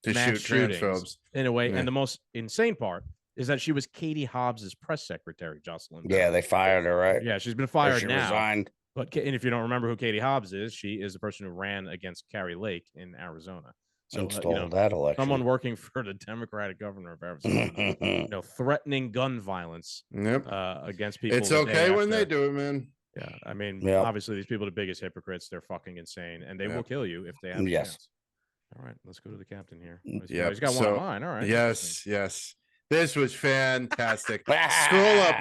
to shoot transphobes in a way. And the most insane part is that she was Katie Hobbs's press secretary, Jocelyn. Yeah, they fired her, right? Yeah, she's been fired she now. Resigned. But and if you don't remember who Katie Hobbs is, she is the person who ran against Carrie Lake in Arizona. So that election. Someone working for the Democratic governor of Arizona, threatening gun violence against people. It's okay when they do it, man. Yeah, I mean, obviously these people are the biggest hypocrites. They're fucking insane, and they will kill you if they have a chance. All right, let's go to the captain here. Yeah, he's got one of mine. All right. Yes. This was fantastic. Scroll up.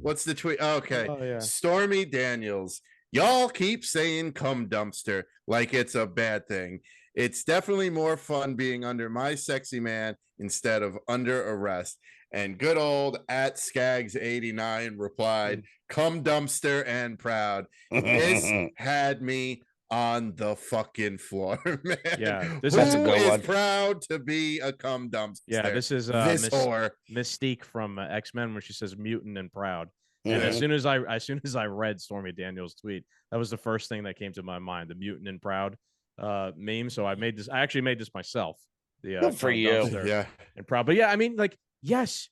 What's the tweet? Okay. Stormy Daniels. Y'all keep saying cum dumpster like it's a bad thing. It's definitely more fun being under my sexy man instead of under arrest. And good old at Scagz 89 replied, cum dumpster and proud. This had me on the fucking floor, man. Yeah, that's a good one. Proud to be a cum dumpster. Yeah, this is Mystique from X-Men where she says mutant and proud. And as soon as I read Stormy Daniels' tweet, that was the first thing that came to my mind, the mutant and proud meme. So I actually made this myself. Good for you. Yeah. And proud. But yeah, I mean, like, yes,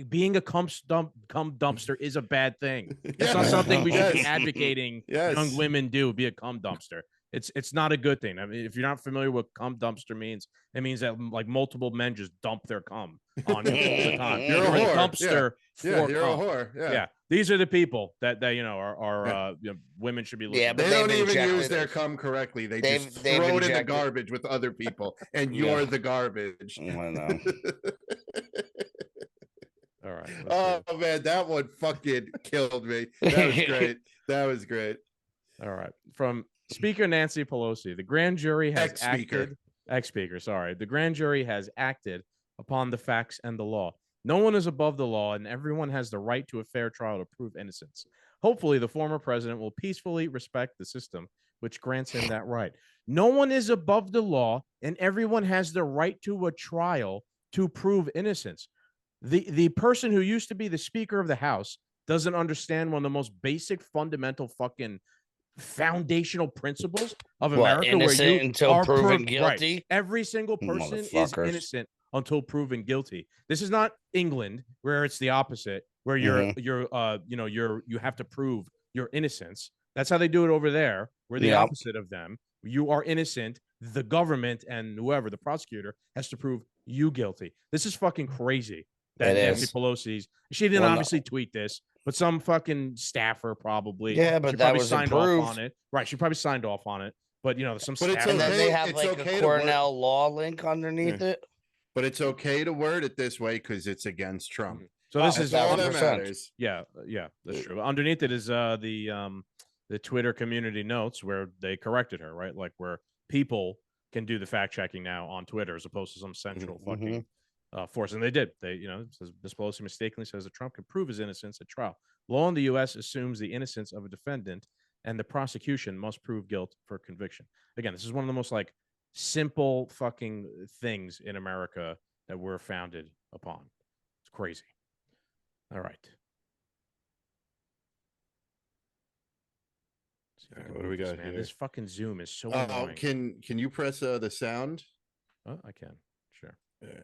being a cum dumpster is a bad thing. It's not something we should be advocating young women do, be a cum dumpster. It's not a good thing. I mean, if you're not familiar with what cum dumpster means, it means that like multiple men just dump their cum on you all the time. You're a whore. Dumpster. Yeah, you're a whore. Yeah. These are the people that are women should be looking. Yeah, but they don't even use their cum correctly. They just throw it in the garbage with other people, and you're the garbage. I know. All right. Oh man, that one fucking killed me. That was great. That was great. All right. From Speaker Nancy Pelosi, the grand jury has ex-speaker, sorry. The grand jury has acted upon the facts and the law. No one is above the law, and everyone has the right to a fair trial to prove innocence. Hopefully, the former president will peacefully respect the system, which grants him that right. No one is above the law, and everyone has the right to a trial to prove innocence. The person who used to be the Speaker of the House doesn't understand one of the most basic, fundamental, fucking foundational principles of America, where you until are proven guilty. Right. Every single person is innocent until proven guilty. This is not England, where it's the opposite, where you have to prove your innocence. That's how they do it over there. We're the opposite of them. You are innocent. The government and whoever, the prosecutor, has to prove you guilty. This is fucking crazy. That Nancy Pelosi's. She didn't obviously tweet this, but some fucking staffer probably. Yeah, but that was signed approved. off on it. Right, she probably signed off on it. But some but staffer. And then they have like a Cornell law link underneath it. But it's okay to word it this way because it's against Trump. So this is all that matters. Yeah, that's true. Underneath it is the Twitter community notes where they corrected her, right? Like where people can do the fact checking now on Twitter as opposed to some central fucking force. And they did. They, says Ms. Pelosi mistakenly says that Trump can prove his innocence at trial. Law in the U.S. assumes the innocence of a defendant, and the prosecution must prove guilt for conviction. Again, this is one of the most like simple fucking things in America that we're founded upon. It's crazy. All right. What do we got man? here? This fucking Zoom is so annoying. Can you press the sound? Oh, I can. Sure.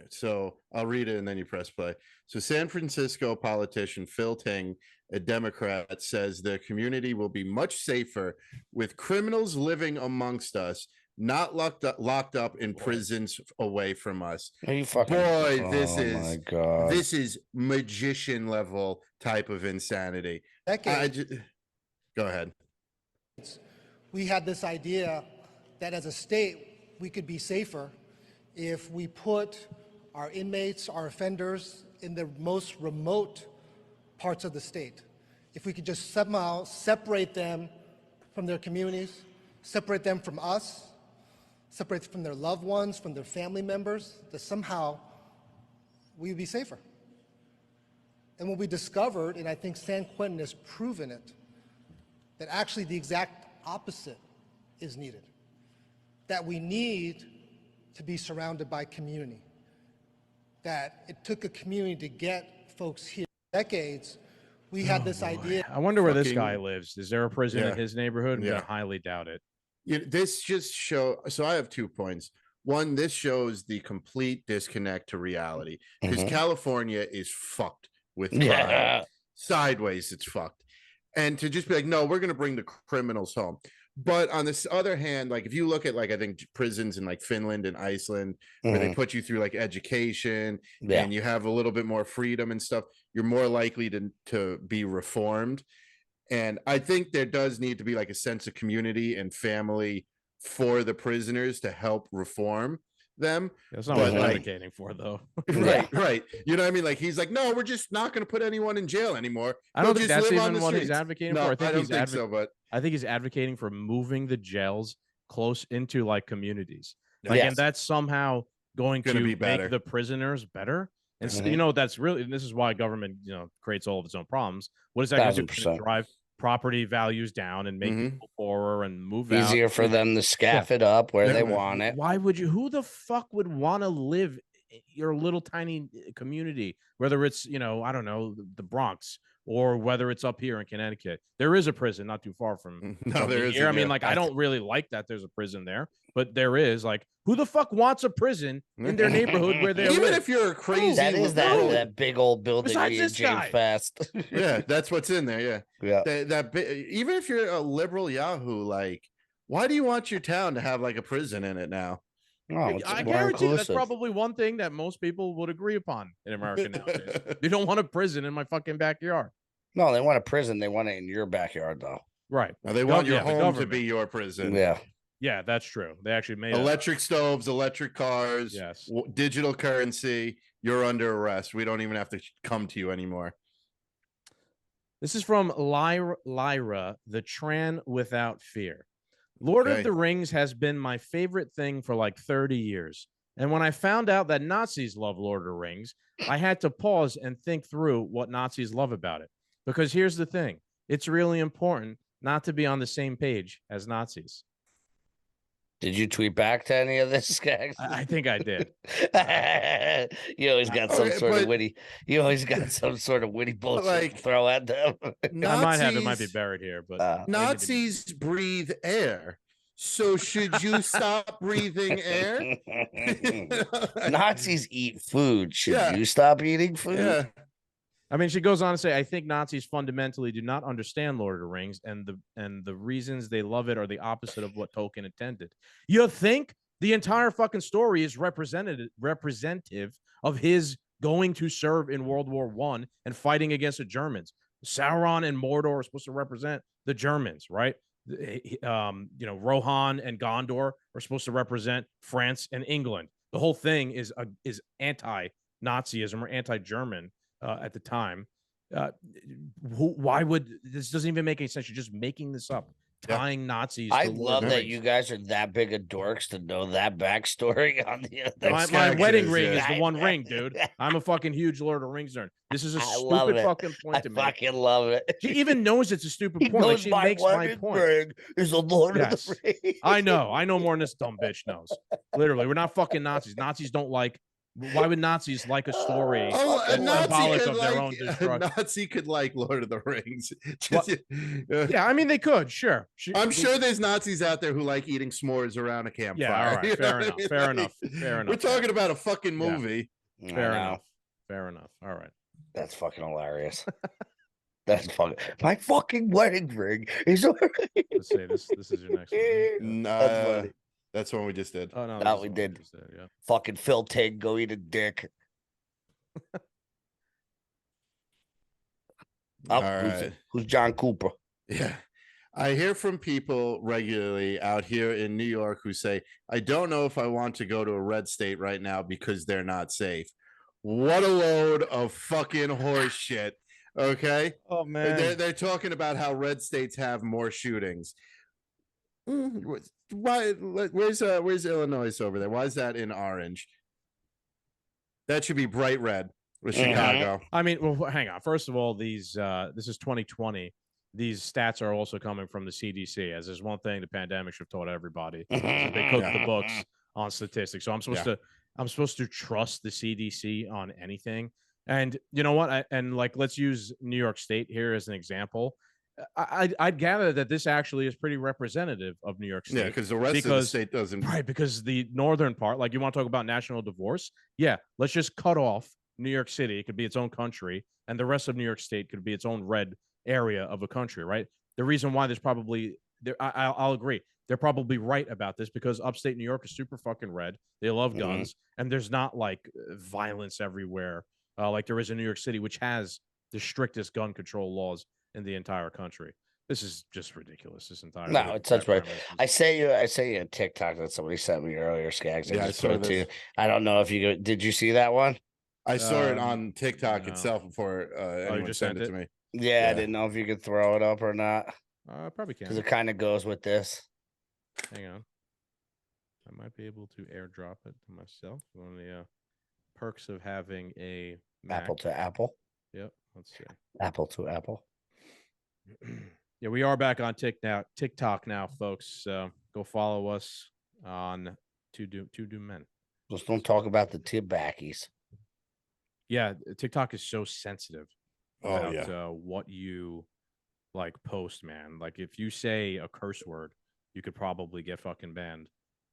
So I'll read it and then you press play. So San Francisco politician Phil Ting, a Democrat, says the community will be much safer with criminals living amongst us, not locked up in prisons away from us. Are you fucking Boy, my God. this is magician level type of insanity. Go ahead. We had this idea that as a state, we could be safer if we put our inmates, our offenders in the most remote parts of the state. If we could just somehow separate them from their communities, separate them from us, separate them from their loved ones, from their family members, that somehow we would be safer. And what we discovered, and I think San Quentin has proven it, that actually the exact opposite is needed. That we need to be surrounded by community. That it took a community to get folks here. Decades, we had this idea. I wonder where this guy lives. Is there a prison in his neighborhood? I'm Yeah. gonna highly doubt it. This just so I have 2 points. One, this shows the complete disconnect to reality because California is fucked with crime. Sideways, it's fucked. And to just be like, no, we're going to bring the criminals home. But on this other hand, like if you look at like, I think prisons in like Finland and Iceland, where they put you through like education and you have a little bit more freedom and stuff, you're more likely to be reformed. And I think there does need to be like a sense of community and family for the prisoners to help reform them. That's not what I'm advocating for, though. Right. You know what I mean? Like he's like, no, we're just not going to put anyone in jail anymore. I don't think that's even what he's advocating for. I don't think so, but I think he's advocating for moving the jails close into like communities. Like, and that's somehow going to be better. make the prisoners better. And so, you know, that's really, and this is why government, you know, creates all of its own problems. What is that going to do? To drive property values down and make people poorer and move easier for them to scaff it up where they want it. Why would you? Who the fuck would want to live in your little tiny community, whether it's, you know, I don't know, the Bronx, or whether it's up here in Connecticut? There is a prison not too far from here. I mean, like, I don't really like that there's a prison there, but there is. Like, who the fuck wants a prison in their neighborhood where they live? Even if you're a crazy, that big old building in James Fast. Yeah, that's what's in there. Yeah. Even if you're a liberal Yahoo, like, why do you want your town to have like a prison in it now? Oh, I guarantee that's probably one thing that most people would agree upon in America nowadays. They don't want a prison in my fucking backyard. No, they want a prison. They want it in your backyard, though. Right. Now they want your home to be your prison. Yeah, that's true. They actually made electric stoves, electric cars, digital currency. You're under arrest. We don't even have to come to you anymore. This is from Lyra, the Tran Without Fear. Lord of the Rings has been my favorite thing for like 30 years. And when I found out that Nazis love Lord of the Rings, I had to pause and think through what Nazis love about it. Because here's the thing. It's really important not to be on the same page as Nazis. Did you tweet back to any of this, Scagz? I think I did. You always got some sort of witty. You always got some sort of witty bullshit like, to throw at them. Nazis, I might have. It might be buried here, but Nazis breathe air. So should you stop breathing air? Nazis eat food. Should you stop eating food? Yeah. I mean, she goes on to say, I think Nazis fundamentally do not understand Lord of the Rings, and the reasons they love it are the opposite of what Tolkien intended. You think the entire fucking story is representative of his going to serve in World War I and fighting against the Germans. Sauron and Mordor are supposed to represent the Germans, right? You know, Rohan and Gondor are supposed to represent France and England. The whole thing is anti-Nazism or anti-German. At the time, why would this doesn't even make any sense? You're just making this up, tying Nazis. I love that you guys are that big of dorks to know that backstory on the other. My wedding ring is the one ring, dude. I'm a fucking huge Lord of the Rings nerd. This is a stupid fucking point to me. I fucking love it. She even knows it's a stupid point. Like, she makes my point. Is a Lord of the Rings. I know more than this dumb bitch knows. Literally, we're not fucking Nazis. Nazis don't like Why would Nazis like a story a Nazi symbolic could of their like, own a destruction? Nazi could like Lord of the Rings. Yeah, I mean they could, sure. I'm sure there's Nazis out there who like eating s'mores around a campfire. Yeah, all right, You know fair what I enough, mean? fair Like, enough, fair enough. We're talking about a fucking movie. Fair enough, fair enough. All right, that's fucking hilarious. That's fucking my fucking wedding ring is. Let's see. This is your next one. That's funny. That's one we just did. Oh no, That we did. Yeah. Fucking Phil Tig, go eat a dick. All right. Who's John Cooper? Yeah. I hear from people regularly out here in New York who say, I don't know if I want to go to a red state right now because they're not safe. What a load of fucking horse shit. Okay. Oh man. They're talking about how red states have more shootings. Why? Where's Illinois over there? Why is that in orange? That should be bright red with Chicago. I mean, well, hang on. First of all, these this is 2020. These stats are also coming from the CDC. As there's one thing the pandemic should have taught everybody. They cook the books on statistics. So I'm supposed to trust the CDC on anything. And you know what? Let's use New York State here as an example. I'd gather that this actually is pretty representative of New York State. Yeah, because the rest of the state doesn't. Right, because the northern part, like you want to talk about national divorce, yeah, let's just cut off New York City. It could be its own country, and the rest of New York State could be its own red area of a country, right? The reason why there's probably I'll agree. They're probably right about this because upstate New York is super fucking red. They love guns, and there's not like violence everywhere like there is in New York City, which has the strictest gun control laws in the entire country. This is just ridiculous. This entire it's such right. I say you a TikTok that somebody sent me earlier, Scagz. I saw it too. I don't know if did you see that one? I saw it on TikTok itself before anyone just sent it to me. Yeah, I didn't know if you could throw it up or not. Probably can because it kind of goes with this. Hang on, I might be able to airdrop it to myself. One of the perks of having a Mac. Apple to Apple. Yep. Let's see. Apple to Apple. Yeah, we are back on TikTok now, folks. Go follow us on Two Doom Men. Just don't talk about the tobackies. Yeah, TikTok is so sensitive about yeah. What you like post, man. Like if you say a curse word, you could probably get fucking banned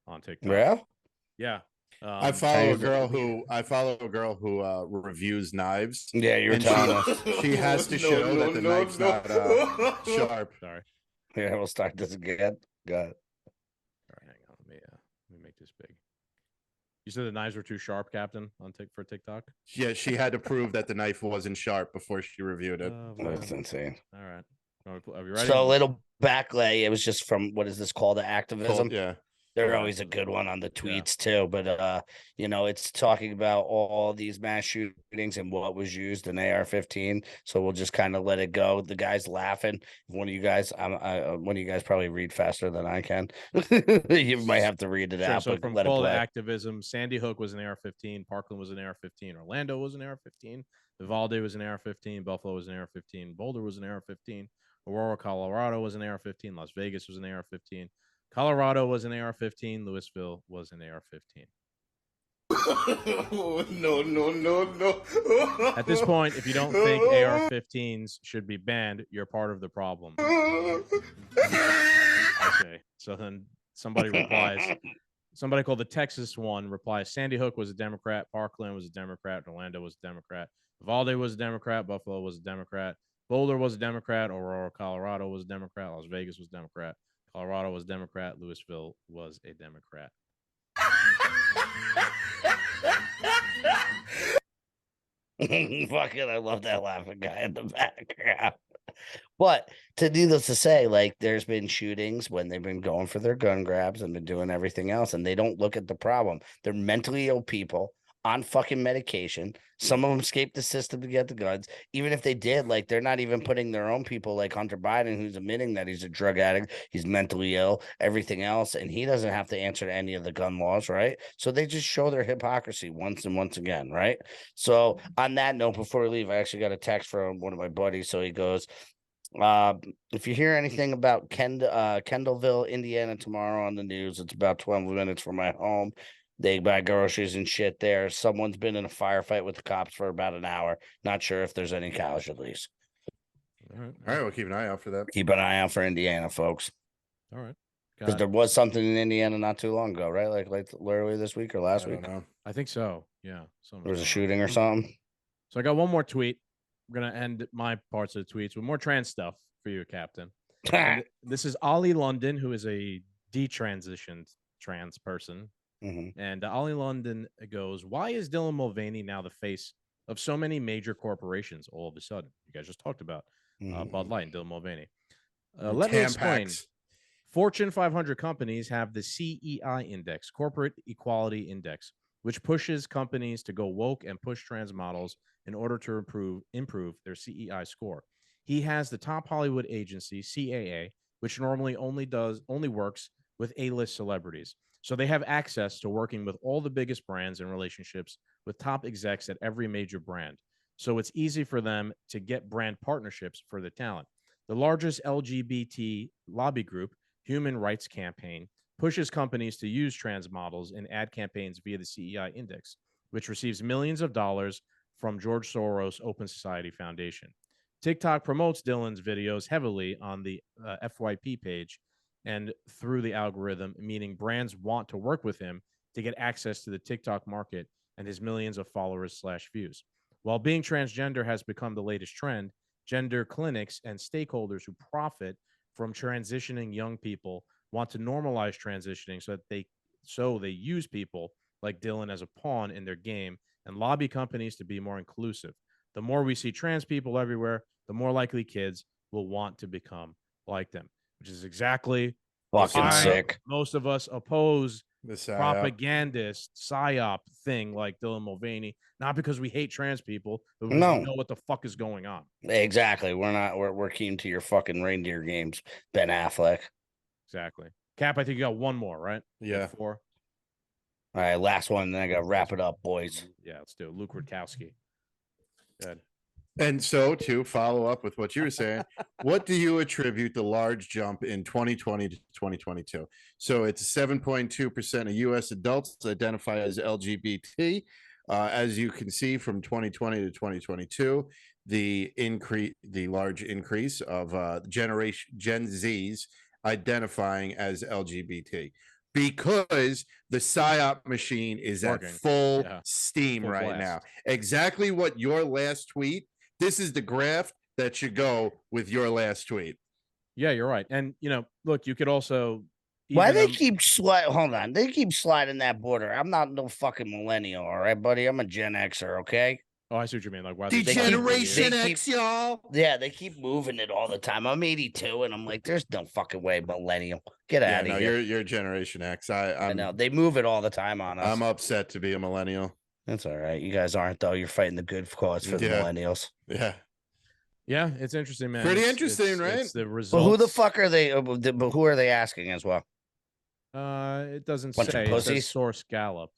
on TikTok. Yeah. Yeah. I follow a girl who reviews knives. Yeah, you're telling us. She has to show that the knife's not sharp. Sorry. Yeah, we'll start this again. Go ahead. All right, hang on. Let me make this big. You said the knives were too sharp, Captain, for TikTok? Yeah, she had to prove that the knife wasn't sharp before she reviewed it. That's insane. All right. Are we ready? So a little backlay. It was just from, what is this called? Activism? Yeah. They're always a good one on the tweets too, but it's talking about all these mass shootings and what was used in AR-15. So we'll just kind of let it go. The guy's laughing. One of you guys probably read faster than I can. You might have to read it out. So but from let call it to play. Activism, Sandy Hook was an AR-15, Parkland was an AR-15, Orlando was an AR-15, Uvalde was an AR-15, Buffalo was an AR-15, Boulder was an AR-15, Aurora, Colorado was an AR-15, Las Vegas was an AR-15. Colorado was an AR-15. Louisville was an AR-15. No. At this point, if you don't think AR-15s should be banned, you're part of the problem. Okay, so then somebody called the Texas one replies, Sandy Hook was a Democrat, Parkland was a Democrat, Orlando was a Democrat, Uvalde was a Democrat, Buffalo was a Democrat, Boulder was a Democrat, Aurora, Colorado was a Democrat, Las Vegas was a Democrat, Colorado was Democrat. Louisville was a Democrat. Fucking, I love that laughing guy in the background. But needless to say, like there's been shootings when they've been going for their gun grabs and been doing everything else, and they don't look at the problem. They're mentally ill people on fucking medication. Some of them escaped the system to get the guns. Even if they did, like they're not even putting their own people like Hunter Biden, who's admitting that he's a drug addict, he's mentally ill, everything else, and he doesn't have to answer to any of the gun laws, right? So they just show their hypocrisy once and once again, right? So on that note, before we leave, I actually got a text from one of my buddies. So he goes, if you hear anything about Kendallville, Indiana tomorrow on the news, it's about 12 minutes from my home. They buy groceries and shit there. Someone's been in a firefight with the cops for about an hour. Not sure if there's any casualties. All right, we'll keep an eye out for that. Keep an eye out for Indiana, folks. All right. Because there was something in Indiana not too long ago, right? Like literally this week or last week. I think so. Yeah. There was a shooting or something. So I got one more tweet. We're going to end my parts of the tweets with more trans stuff for you, Captain. This is Ollie London, who is a detransitioned trans person. And Ollie London goes, why is Dylan Mulvaney now the face of so many major corporations all of a sudden? You guys just talked about Bud Light and Dylan Mulvaney. Let me explain. Fortune 500 companies have the CEI index, Corporate Equality Index, which pushes companies to go woke and push trans models in order to improve their CEI score. He has the top Hollywood agency, CAA, which normally only works with A-list celebrities. So they have access to working with all the biggest brands and relationships with top execs at every major brand. So it's easy for them to get brand partnerships for the talent. The largest LGBT lobby group, Human Rights Campaign, pushes companies to use trans models in ad campaigns via the CEI index, which receives millions of dollars from George Soros' Open Society Foundation. TikTok promotes Dylan's videos heavily on the FYP page and through the algorithm, meaning brands want to work with him to get access to the TikTok market and his millions of followers/views. While being transgender has become the latest trend, gender clinics and stakeholders who profit from transitioning young people want to normalize transitioning so they use people like Dylan as a pawn in their game and lobby companies to be more inclusive. The more we see trans people everywhere, the more likely kids will want to become like them, which is exactly fucking sick. Most of us oppose the propagandist psyop thing like Dylan Mulvaney, not because we hate trans people, but because we know what the fuck is going on. Exactly. We're keen to your fucking reindeer games, Ben Affleck. Exactly. Cap, I think you got one more, right? Yeah. 4. All right, last one, then I gotta wrap it up, boys. Yeah, let's do it. Luke Rutkowski. Good. And so to follow up with what you were saying, what do you attribute the large jump in 2020 to 2022? So it's 7.2% of U.S. adults identify as LGBT. As you can see from 2020 to 2022, the large increase of Gen Zs identifying as LGBT. Because the PSYOP machine is at full steam right now. Exactly what your last tweet. This is the graph that should go with your last tweet. Yeah, you're right. And, look, you could also... Why they keep sliding? Hold on. They keep sliding that border. I'm not no fucking millennial, all right, buddy? I'm a Gen Xer, okay? Oh, I see what you mean. Like, why Generation X, y'all. Yeah, they keep moving it all the time. I'm 82, and I'm like, there's no fucking way millennial. Get out of here. You're Generation X. I know. They move it all the time on us. I'm upset to be a millennial. That's all right. You guys aren't, though. You're fighting the good cause for the millennials. Yeah. Yeah, it's interesting, man. Pretty interesting, right? It's the results. But who the fuck are they? But who are they asking as well? It doesn't say. It says source Gallup.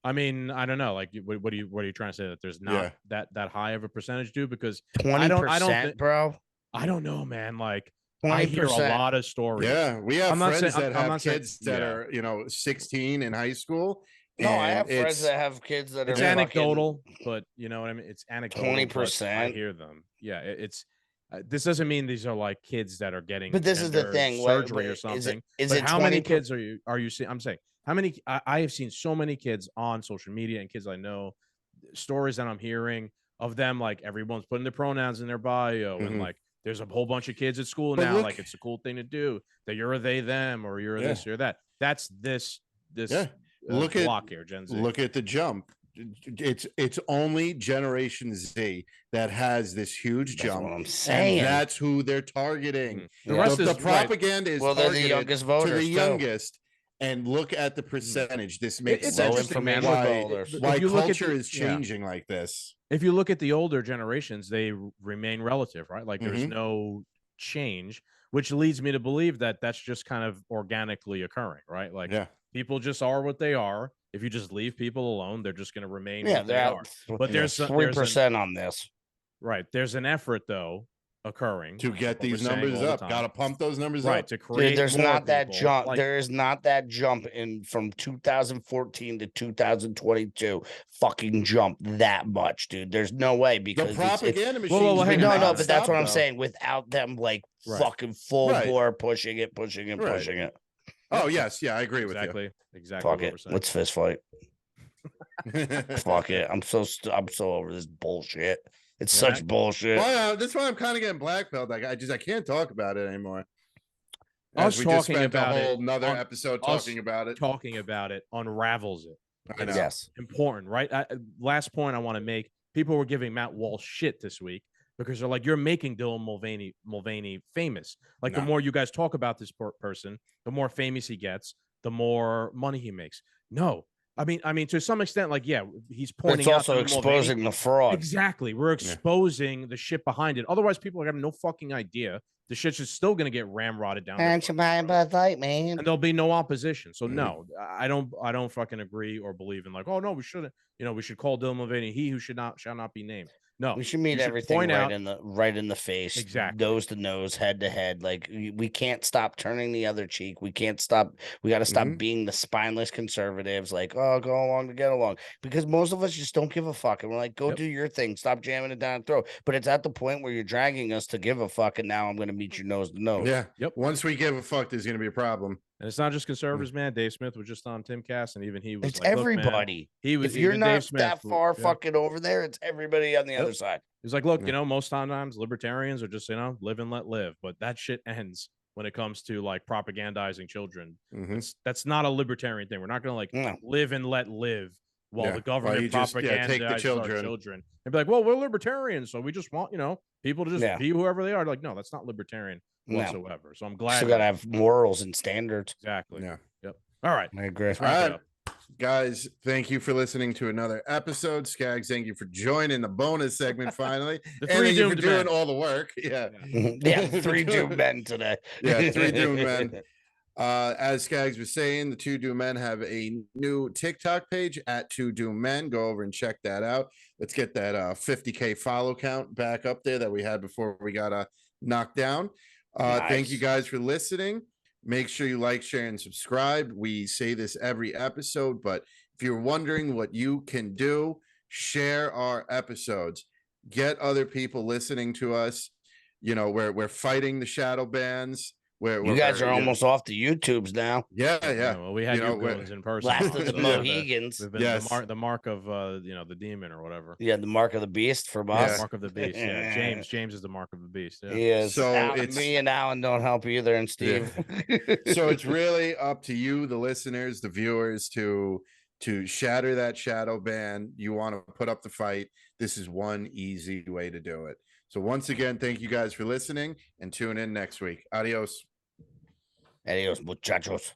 I mean, I don't know. Like, what are you trying to say, that there's not that high of a percentage, dude? Because 20%, bro. I don't know, man. Like, 20%. I hear a lot of stories. Yeah, we have friends that have kids that are 16 in high school. No, I have friends that have kids that are. It's anecdotal, but you know what I mean. It's anecdotal. 20%. I hear them. Yeah, it's. This doesn't mean these are like kids that are getting. But this is the thing. Surgery or something. Is it how many kids are you seeing? I'm saying how many. I have seen so many kids on social media and kids I know, stories that I'm hearing of them. Like, everyone's putting their pronouns in their bio, and like there's a whole bunch of kids at school now. Like, it's a cool thing to do. That you're a they them, or you're a this or that. That's this. Look at block here, Gen Z. Look at the jump. It's only Generation Z that has this huge jump. What I'm saying. And that's who they're targeting. The rest is the propaganda is they're the youngest voters to the too. youngest. And look at the percentage. This makes it's sense why culture is changing like this. If you look at the older generations, they remain relative, right? Like, there's no change, which leads me to believe that that's just kind of organically occurring, right? Like, people just are what they are. If you just leave people alone, they're just going to remain what they are. But there's 3% on this. Right. There's an effort, though, occurring to get what we're these saying numbers all the up. time. Got to pump those numbers right up. to create. Dude, there's more not that people. jump. Like, There is not that jump in from 2014 to 2022. Fucking jump that much, dude. There's no way The because propaganda machine. well, hang on, no, hang but that's what I'm though. saying. Without them, like Right. fucking full Right. bore pushing it, pushing it, Right. pushing it. Oh yes, yeah, I agree with exactly. Fuck what it. we're saying. Let's fist fight. you. Fuck it. I'm so over this bullshit. It's Yeah. such bullshit. Well, that's why I'm kind of getting black belt. Like I can't talk about it anymore. Us As we just talking spent about a whole it, another on- episode us talking about it. Talking about it unravels it. I know. Yes. Important, right? Last point I want to make: people were giving Matt Walsh shit this week because they're like, "You're making Dylan Mulvaney famous." Like the No. more you guys talk about this person, the more famous he gets, the more money he makes. No, I mean, to some extent, like, yeah, he's But pointing it's out also Dylan Mulvaney. exposing the fraud. Exactly, we're exposing the shit behind it. Otherwise, people are having no fucking idea. The shit's just still going to get ramrodded down. Aren't you buying Bud Light, man? And there'll be no opposition. So no, I don't fucking agree or believe in like, oh no, we shouldn't. We should call Dylan Mulvaney he who shall not be named. No, We should meet you should everything point out- right in the face, Exactly. nose to nose, head to head. Like we can't stop turning the other cheek. We can't stop. We got to stop being the spineless conservatives. Like, oh, go along to get along, because most of us just don't give a fuck, and we're like, go do your thing, stop jamming it down our throat. But it's at the point where you're dragging us to give a fuck, and now I'm going to meet you nose to nose. Yeah. Yep. Once we give a fuck, there's going to be a problem. And it's not just conservatives, man. Dave Smith was just on Timcast, and even he was It's like, "Look, man," everybody. he was. If you're even not Dave Smith, that far fucking over there, it's everybody on the other side. He's like, look, most times libertarians are just, live and let live. But that shit ends when it comes to like propagandizing children. That's not a libertarian thing. We're not going to like live and let live while the government propagandizes take the our children. And be like, well, we're libertarians, so we just want, people to just be whoever they are. Like, no, that's not libertarian whatsoever. So I'm glad. Still got to have morals and standards. Exactly. Yeah. Yep. All right. I agree. Let's wrap it up. Guys, thank you for listening to another episode. Scagz, thank you for joining the bonus segment finally. The and three thank you for doomed doing men. all the work. Yeah. Yeah, 3 doomed men today. Yeah, 3 doomed men. As Scagz was saying, the 2 doomed men have a new TikTok page at 2 doomed men. Go over and check that out. Let's get that 50K follow count back up there that we had before we got knocked down. Thank you guys for listening. Make sure you like, share, and subscribe. We say this every episode, but if you're wondering what you can do, share our episodes. Get other people listening to us. We're fighting the shadow bans. You guys are almost off the YouTubes now. Yeah. Well, we had you goons in person. Last of the So Mohegans. We've been the mark of the demon or whatever. Yeah, the mark of the beast for us. Mark of the beast. Yeah, James is the mark of the beast. Yeah. He is. So me and Alan don't help either, and Steve. So it's really up to you, the listeners, the viewers, to shatter that shadow ban. You want to put up the fight. This is one easy way to do it. So once again, thank you guys for listening, and tune in next week. Adios. Adios, muchachos.